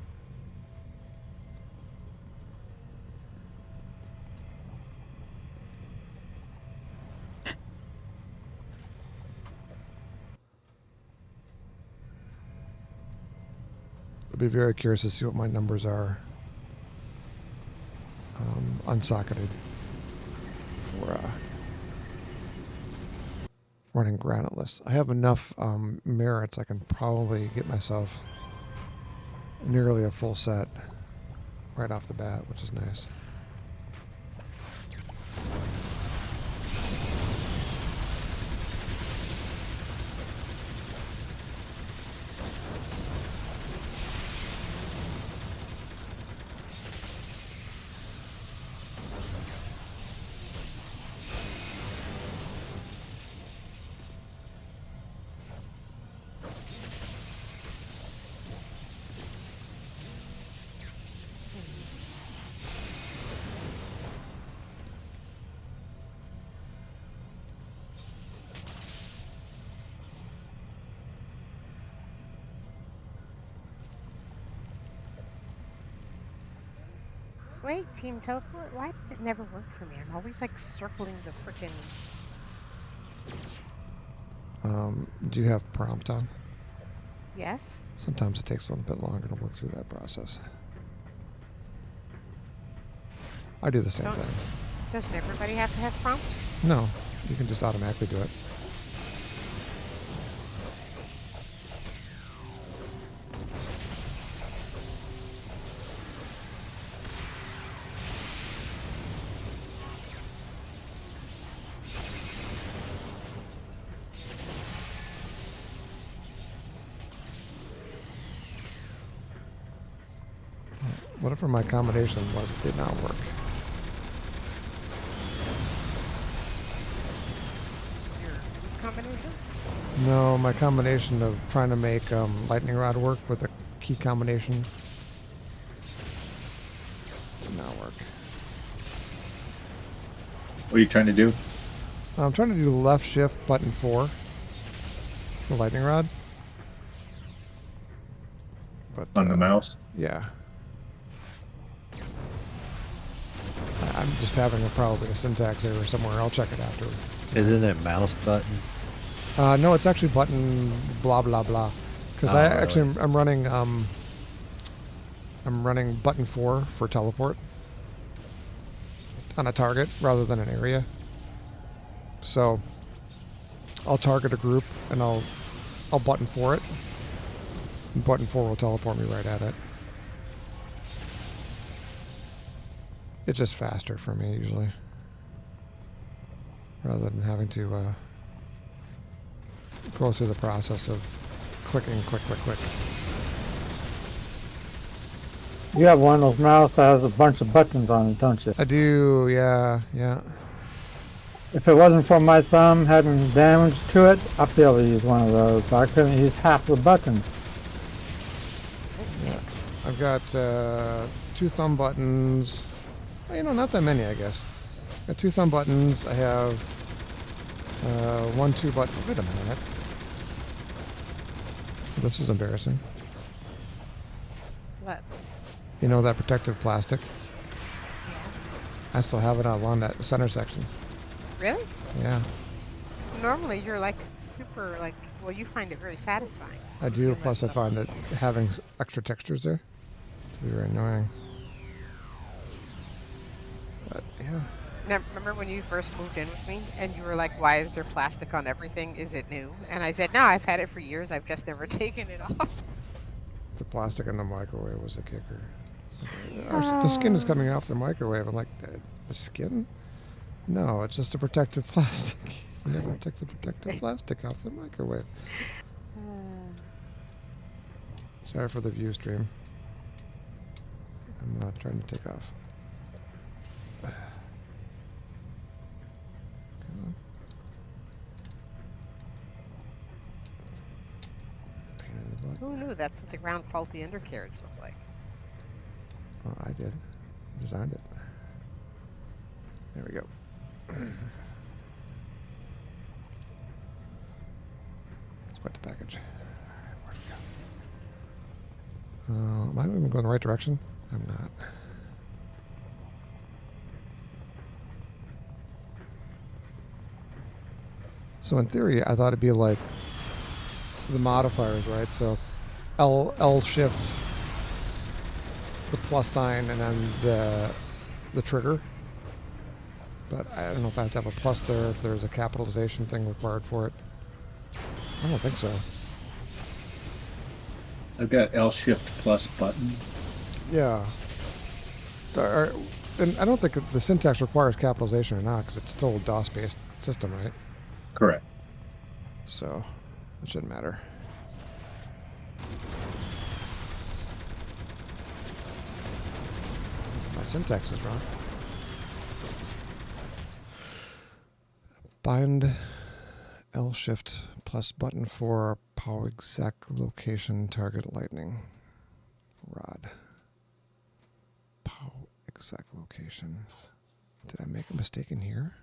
I'll be very curious to see what my numbers are unsocketed for running Graniteless. I have enough merits I can probably get myself nearly a full set right off the bat, which is nice. Wait, Team Teleport, why does it never work for me? I'm always like circling the frickin'... Do you have prompt on? Yes? Sometimes it takes a little bit longer to work through that process. I do the same thing. Doesn't everybody have to have prompt? No, you can just automatically do it. Whatever my combination was, it did not work. Your combination? No, my combination of trying to make lightning rod work with a key combination did not work. What are you trying to do? I'm trying to do left shift button 4, the lightning rod. But On the mouse? yeah. I'm just having probably a syntax error somewhere. I'll check it after. Isn't it mouse button? No, it's actually button blah blah blah. Because Oh, I really? actually I'm running button 4 for teleport on a target rather than an area. So I'll target a group and I'll button 4 it. And button 4 will teleport me right at it. It's just faster for me usually, rather than having to go through the process of clicking, click, click, click. You have one of those mouses that has a bunch of buttons on it, don't you? I do, yeah. If it wasn't for my thumb having damage to it, I'd be able to use one of those. But I couldn't use half the buttons. Yeah. I've got 2 thumb buttons. Well, not that many, I guess. Got 2 thumb buttons. I have 1, 2 button. Wait a minute. This is embarrassing. What? You know that protective plastic? Yeah. I still have it along that center section. Really? Yeah. Normally you're like super like, well, you find it very satisfying. I do, plus I find that having extra textures there to be very annoying. But, yeah. Now, remember when you first moved in with me and you were like, why is there plastic on everything? Is it new? And I said, no, I've had it for years. I've just never taken it off. The plastic in the microwave was the kicker. The skin is coming off the microwave. I'm like, the skin? No, it's just a protective plastic. You gotta take the protective plastic off the microwave. Sorry for the view stream. I'm not trying to take off. Who knew that's what the round faulty undercarriage looked like? Oh, I did. Designed it. There we go. It's quite the package. Alright, where'd it go? Am I even going the right direction? I'm not. So in theory, I thought it'd be like the modifiers, right? So L shift the plus sign and then the trigger. But I don't know if I have to have a plus there, if there's a capitalization thing required for it. I don't think so. I've got L shift plus button. Yeah. And I don't think the syntax requires capitalization or not, because it's still a DOS-based system, right? Correct. So it shouldn't matter. My syntax is wrong. Bind L shift plus button for power exact location target lightning rod. Power exact location. Did I make a mistake in here?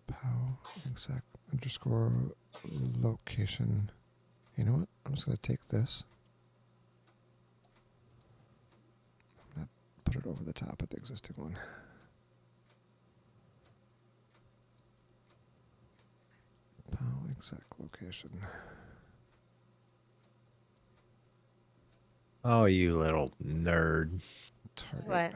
Pow exact underscore location. You know what? I'm just going to take this. I'm going to put it over the top of the existing one. Pow exact location. Oh, you little nerd. Target. What?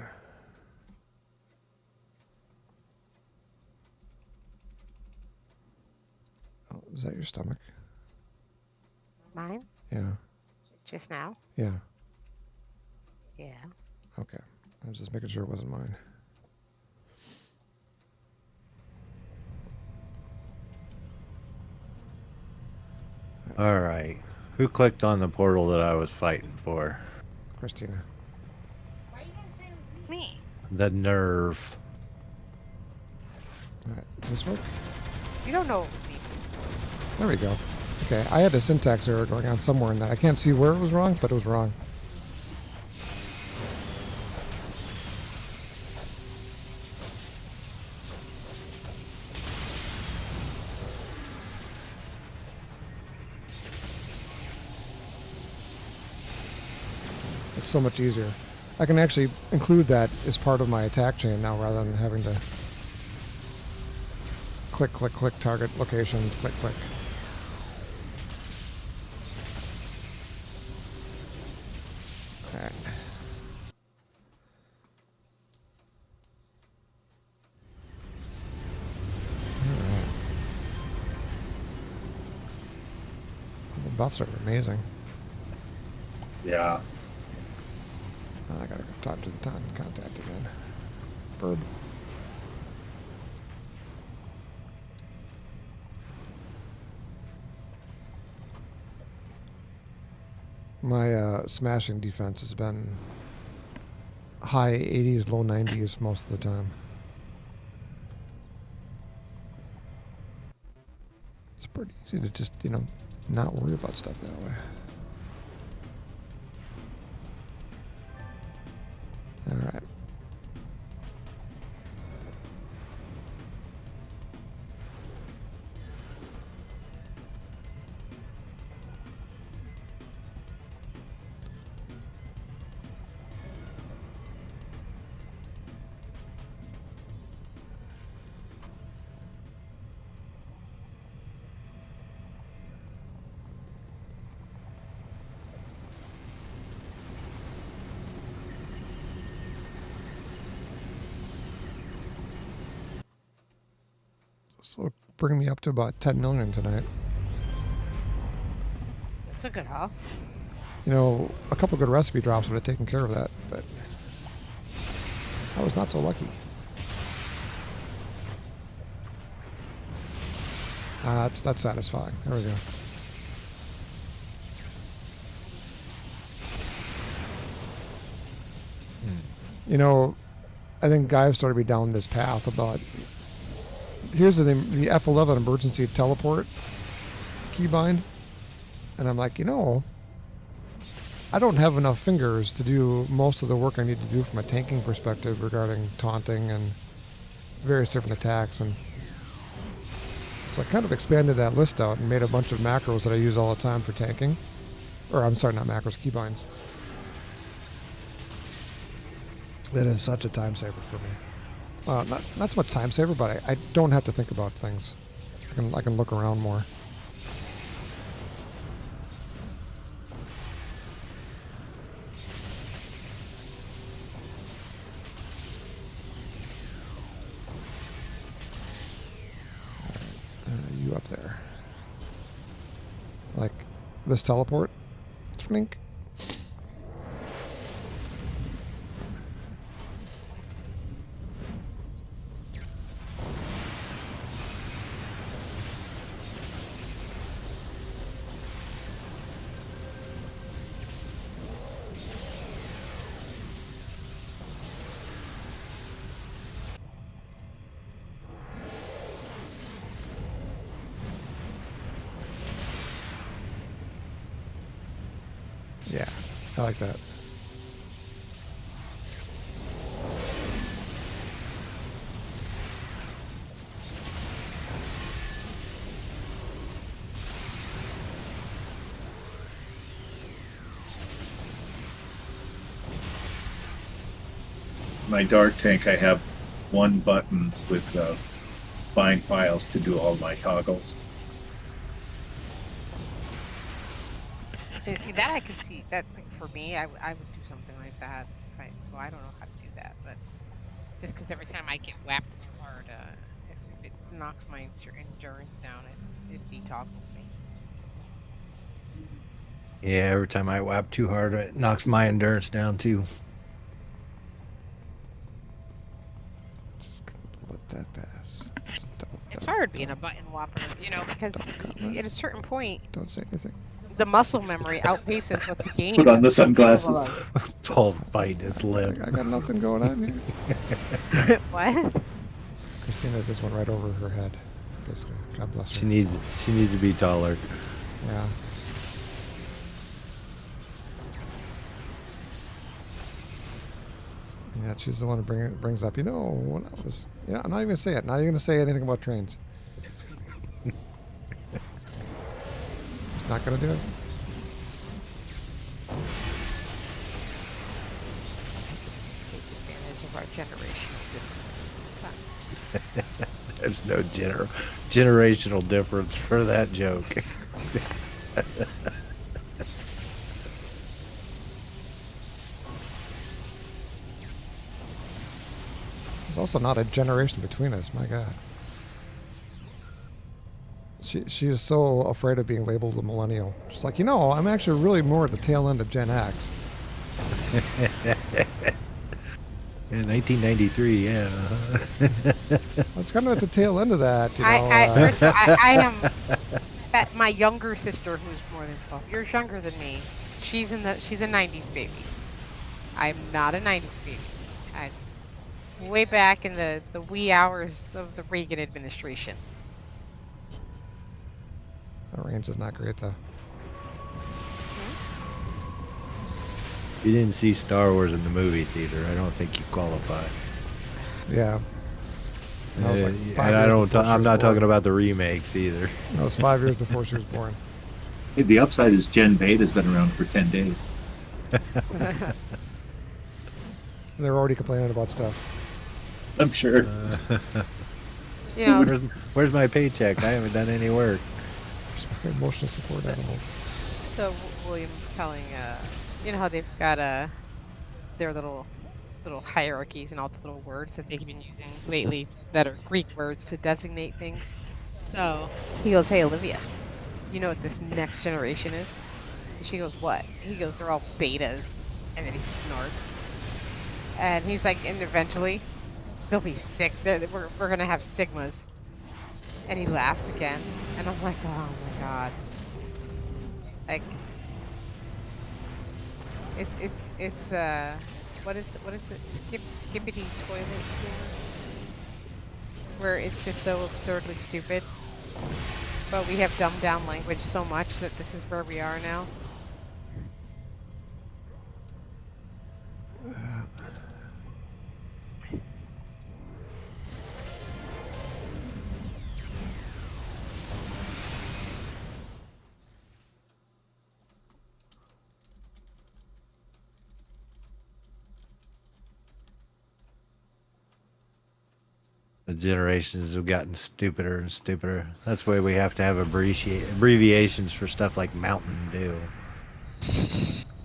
Oh, is that your stomach? Mine? Yeah. Just now? Yeah. Yeah. Okay. I was just making sure it wasn't mine. All right. Who clicked on the portal that I was fighting for? Christina. Why are you gonna say it was me? Me. The nerve. All right. This work? You don't know it was me. There we go. Okay. I had a syntax error going on somewhere in that. I can't see where it was wrong, but it was wrong. It's so much easier. I can actually include that as part of my attack chain now rather than having to click, click, click, target location, click, click. All right. buffs are amazing. Yeah. I gotta go talk to the town contact again. Burb. My smashing defense has been high 80s, low 90s most of the time. It's pretty easy to just, not worry about stuff that way. All right. So bring me up to about 10 million tonight. That's a good haul. A couple good recipe drops would have taken care of that, but I was not so lucky. That's satisfying. There we go. I think Guyve started me down this path about... Here's the thing, the F11 emergency teleport keybind. And I'm like, I don't have enough fingers to do most of the work I need to do from a tanking perspective regarding taunting and various different attacks. And so I kind of expanded that list out and made a bunch of macros that I use all the time for tanking. Or I'm sorry, not macros, keybinds. It is such a time saver for me. Not so much time saver, but I don't have to think about things. I can look around more. You up there. Like this teleport. Flink. Yeah, I like that. My dark tank, I have one button with bind files to do all my toggles. See, that I could see. That, like, for me, I would do something like that. Well, I don't know how to do that, but just because every time I get whacked too hard, if it knocks my endurance down, it detoggles me. Yeah, every time I whap too hard, it knocks my endurance down too. Just let that pass. It's hard being a button whopper, because at a certain point, Don't say anything. the muscle memory outpaces what the game. Put on the sunglasses. Paul's biting his lip. I got nothing going on here. What? Christina just went right over her head. Basically, God bless her. She needs to be taller. Yeah. Yeah, she's the one who brings up. When I was, I'm not even gonna say it. Not even gonna say anything about trains. Just not gonna do it. Take advantage of our generational differences. There's no generational difference for that joke. There's also not a generation between us. My God. She is so afraid of being labeled a millennial. She's like, I'm actually really more at the tail end of Gen X. In 1993, yeah. It's kind of at the tail end of that. First of all, I am that my younger sister, who's more than 12 years younger than me. She's a 90s baby. I'm not a 90s baby. It's way back in the wee hours of the Reagan administration. The range is not great though. You didn't see Star Wars in the movie theater. I don't think you qualify. Yeah. And that was like 5 and years I'm not talking about the remakes either. That was 5 years before she was born. Hey, the upside is Gen Beta's been around for 10 days. They're already complaining about stuff. I'm sure. Where's my paycheck? I haven't done any work. Emotional support animal. So William's telling, how they've got their little hierarchies and all the little words that they've been using lately that are Greek words to designate things. So he goes, "Hey Olivia, you know what this next generation is?" And she goes, "What?" He goes, "They're all betas," and then he snorts. And he's like, "And eventually, they'll be sick. We're gonna have sigmas." And he laughs again, and I'm like, "Oh my god!" Like, it's what is it? Skippity toilet humor, where it's just so absurdly stupid. But we have dumbed down language so much that this is where we are now. The generations have gotten stupider and stupider. That's why we have to have abbreviations for stuff like Mountain Dew.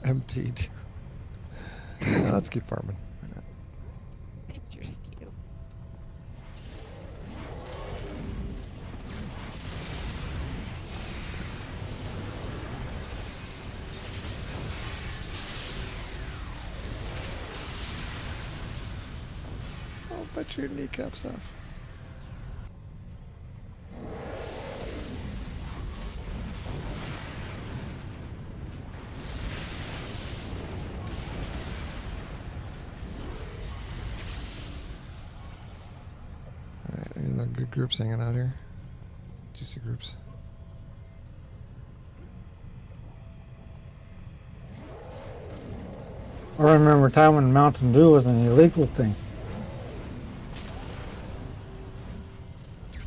MTD. Let's keep farming. Picture skew. I'll bet your kneecaps off. Alright, any other good groups hanging out here? Juicy groups. I remember a time when Mountain Dew was an illegal thing.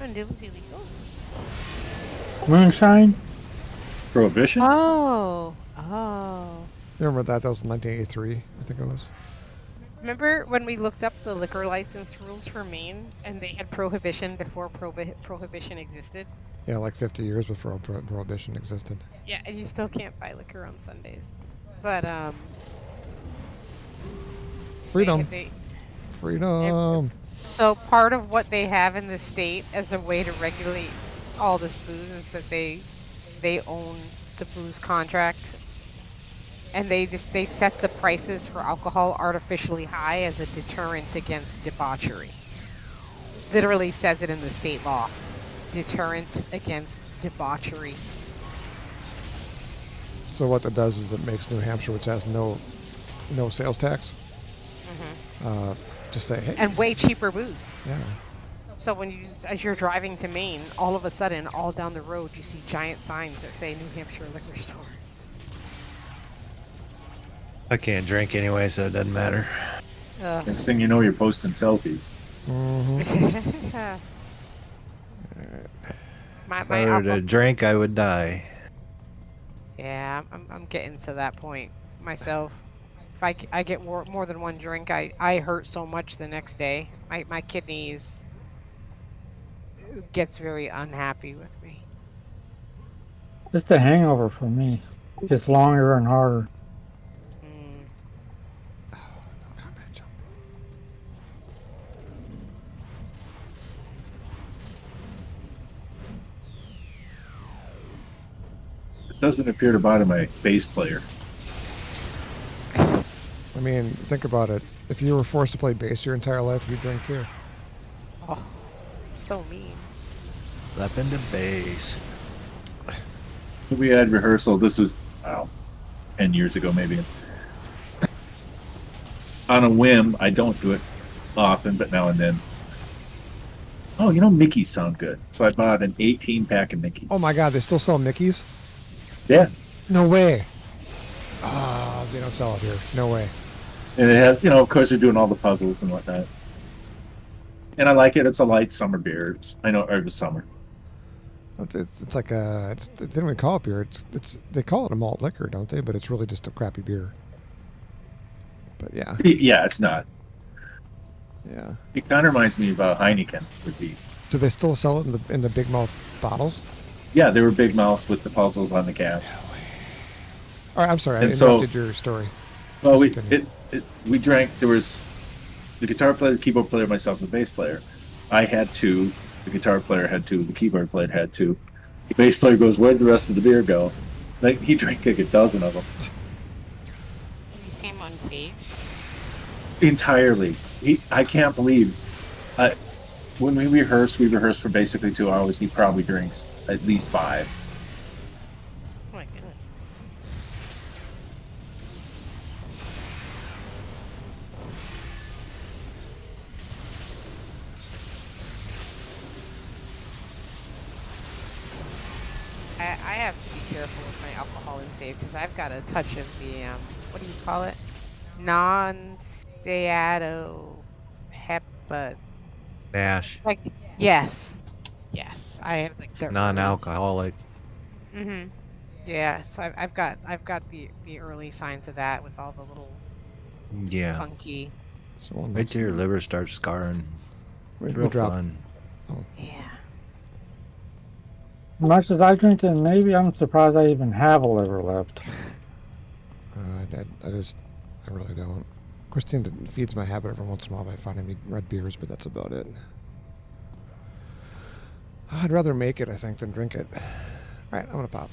And it was illegal. Moonshine? Prohibition? Oh. You remember that? That was 1983, I think it was. Remember when we looked up the liquor license rules for Maine, and they had prohibition before prohibition existed? Yeah, like 50 years before prohibition existed. Yeah, and you still can't buy liquor on Sundays. But Freedom. They, Freedom. so part of what they have in the state as a way to regulate all this booze is that they own the booze contract, and they set the prices for alcohol artificially high as a deterrent against debauchery. Literally says it in the state law. Deterrent against debauchery. So what that does is it makes New Hampshire, which has no sales tax, just say, hey. And way cheaper booze. Yeah. So as you're driving to Maine, all of a sudden, all down the road, you see giant signs that say New Hampshire Liquor Store. I can't drink anyway, so it doesn't matter. Next thing you know, you're posting selfies. Mm-hmm. If I were to drink, I would die. Yeah, I'm getting to that point myself. If I get more than one drink, I hurt so much the next day. My kidneys gets very unhappy with me. It's the hangover for me. It gets longer and harder. Oh, no combat jump. doesn't appear to bother my bass player. I mean, think about it. If you were forced to play bass your entire life, you'd drink too. Oh, it's so mean. Slap into bass. We had rehearsal. This is, 10 years ago maybe. On a whim, I don't do it often, but now and then. Oh, Mickeys sound good. So I bought an 18-pack of Mickeys. Oh my God, they still sell Mickeys? Yeah. No way. They don't sell it here. No way. And it has, of course, they're doing all the puzzles and whatnot. And I like it. It's a light summer beer. Or the summer. It's like they don't even call it beer. They call it a malt liquor, don't they? But it's really just a crappy beer. But yeah. Yeah, it's not. Yeah. It kind of reminds me of Heineken would be. Do they still sell it in the big mouth bottles? Yeah, they were big mouth with the puzzles on the caps. All right, I'm sorry. And I interrupted your story. Well, we drank. There was the guitar player, the keyboard player, myself, and the bass player. I had two. The guitar player had two. The keyboard player had two. The bass player goes, "Where'd the rest of the beer go?" Like he drank like a dozen of them. Did you see him on face? Entirely. I can't believe. When we rehearse for basically 2 hours. He probably drinks at least 5. Oh my goodness. I have to be careful with my alcohol intake because I've got a touch of the what do you call it? Non-steatohepatitis. Dash. Like yes, I have like the Non-alcoholic. Mm-hmm. Yeah, so I've got the early signs of that with all the little funky. So Wait till your liver starts scarring. It's real fun. Oh. Yeah. As much as I drink in the Navy, I'm surprised I even have a liver left. I really don't. Christina feeds my habit every once in a while by finding me red beers, but that's about it. I'd rather make it, I think, than drink it. All right, I'm gonna pop.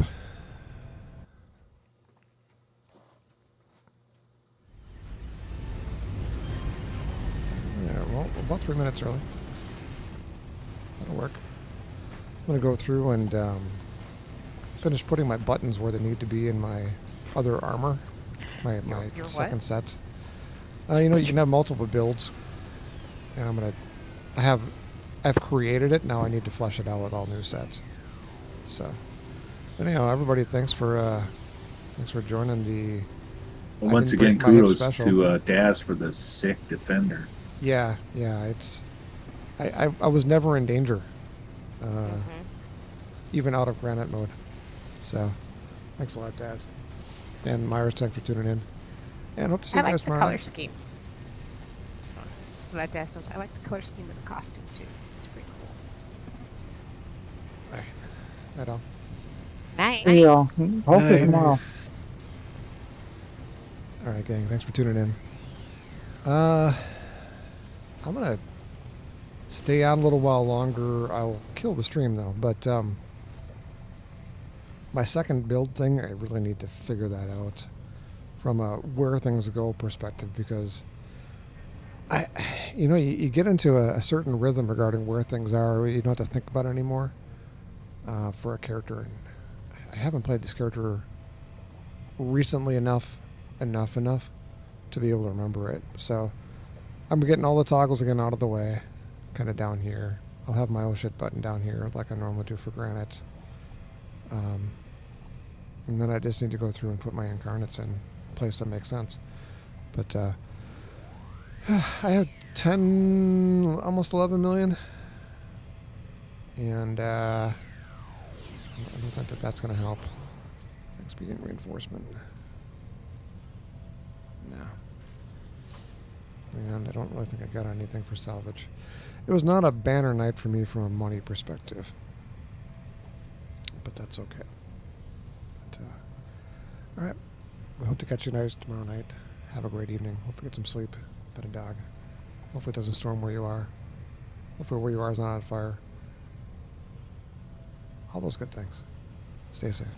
Yeah, well, about 3 minutes early. That'll work. I'm going to go through and finish putting my buttons where they need to be in my other armor, my Your second what? set. You can have multiple builds, and I've created it. Now I need to flesh it out with all new sets. So, anyhow, everybody, thanks for joining the. Well, once again, kudos to Dazz for the sick defender. Yeah, I was never in danger. Even out of Granite mode. So, thanks a lot, Dazz. And Myra's, thanks for tuning in. And hope to see you guys tomorrow. I like the color scheme. So, let Dazz knows I like the color scheme of the costume, too. It's pretty cool. All right. Right on. Night. See y'all. Hopefully tomorrow. All right, gang. Thanks for tuning in. I'm going to stay on a little while longer. I'll kill the stream, though. But my second build thing, I really need to figure that out from a where things go perspective, because you get into a certain rhythm regarding where things are. You don't have to think about it anymore for a character. And I haven't played this character recently enough to be able to remember it. So I'm getting all the toggles again out of the way, kind of down here. I'll have my oh shit button down here like I normally do for Granite. And then I just need to go through and put my incarnates in a place that makes sense. But I have 10, almost 11 million. And I don't think that's going to help. Expedient reinforcement. No. And I don't really think I got anything for salvage. It was not a banner night for me from a money perspective. But that's okay. All right. We hope to catch you guys tomorrow night. Have a great evening. Hope you get some sleep. Pet a dog. Hopefully it doesn't storm where you are. Hopefully where you are is not on fire. All those good things. Stay safe.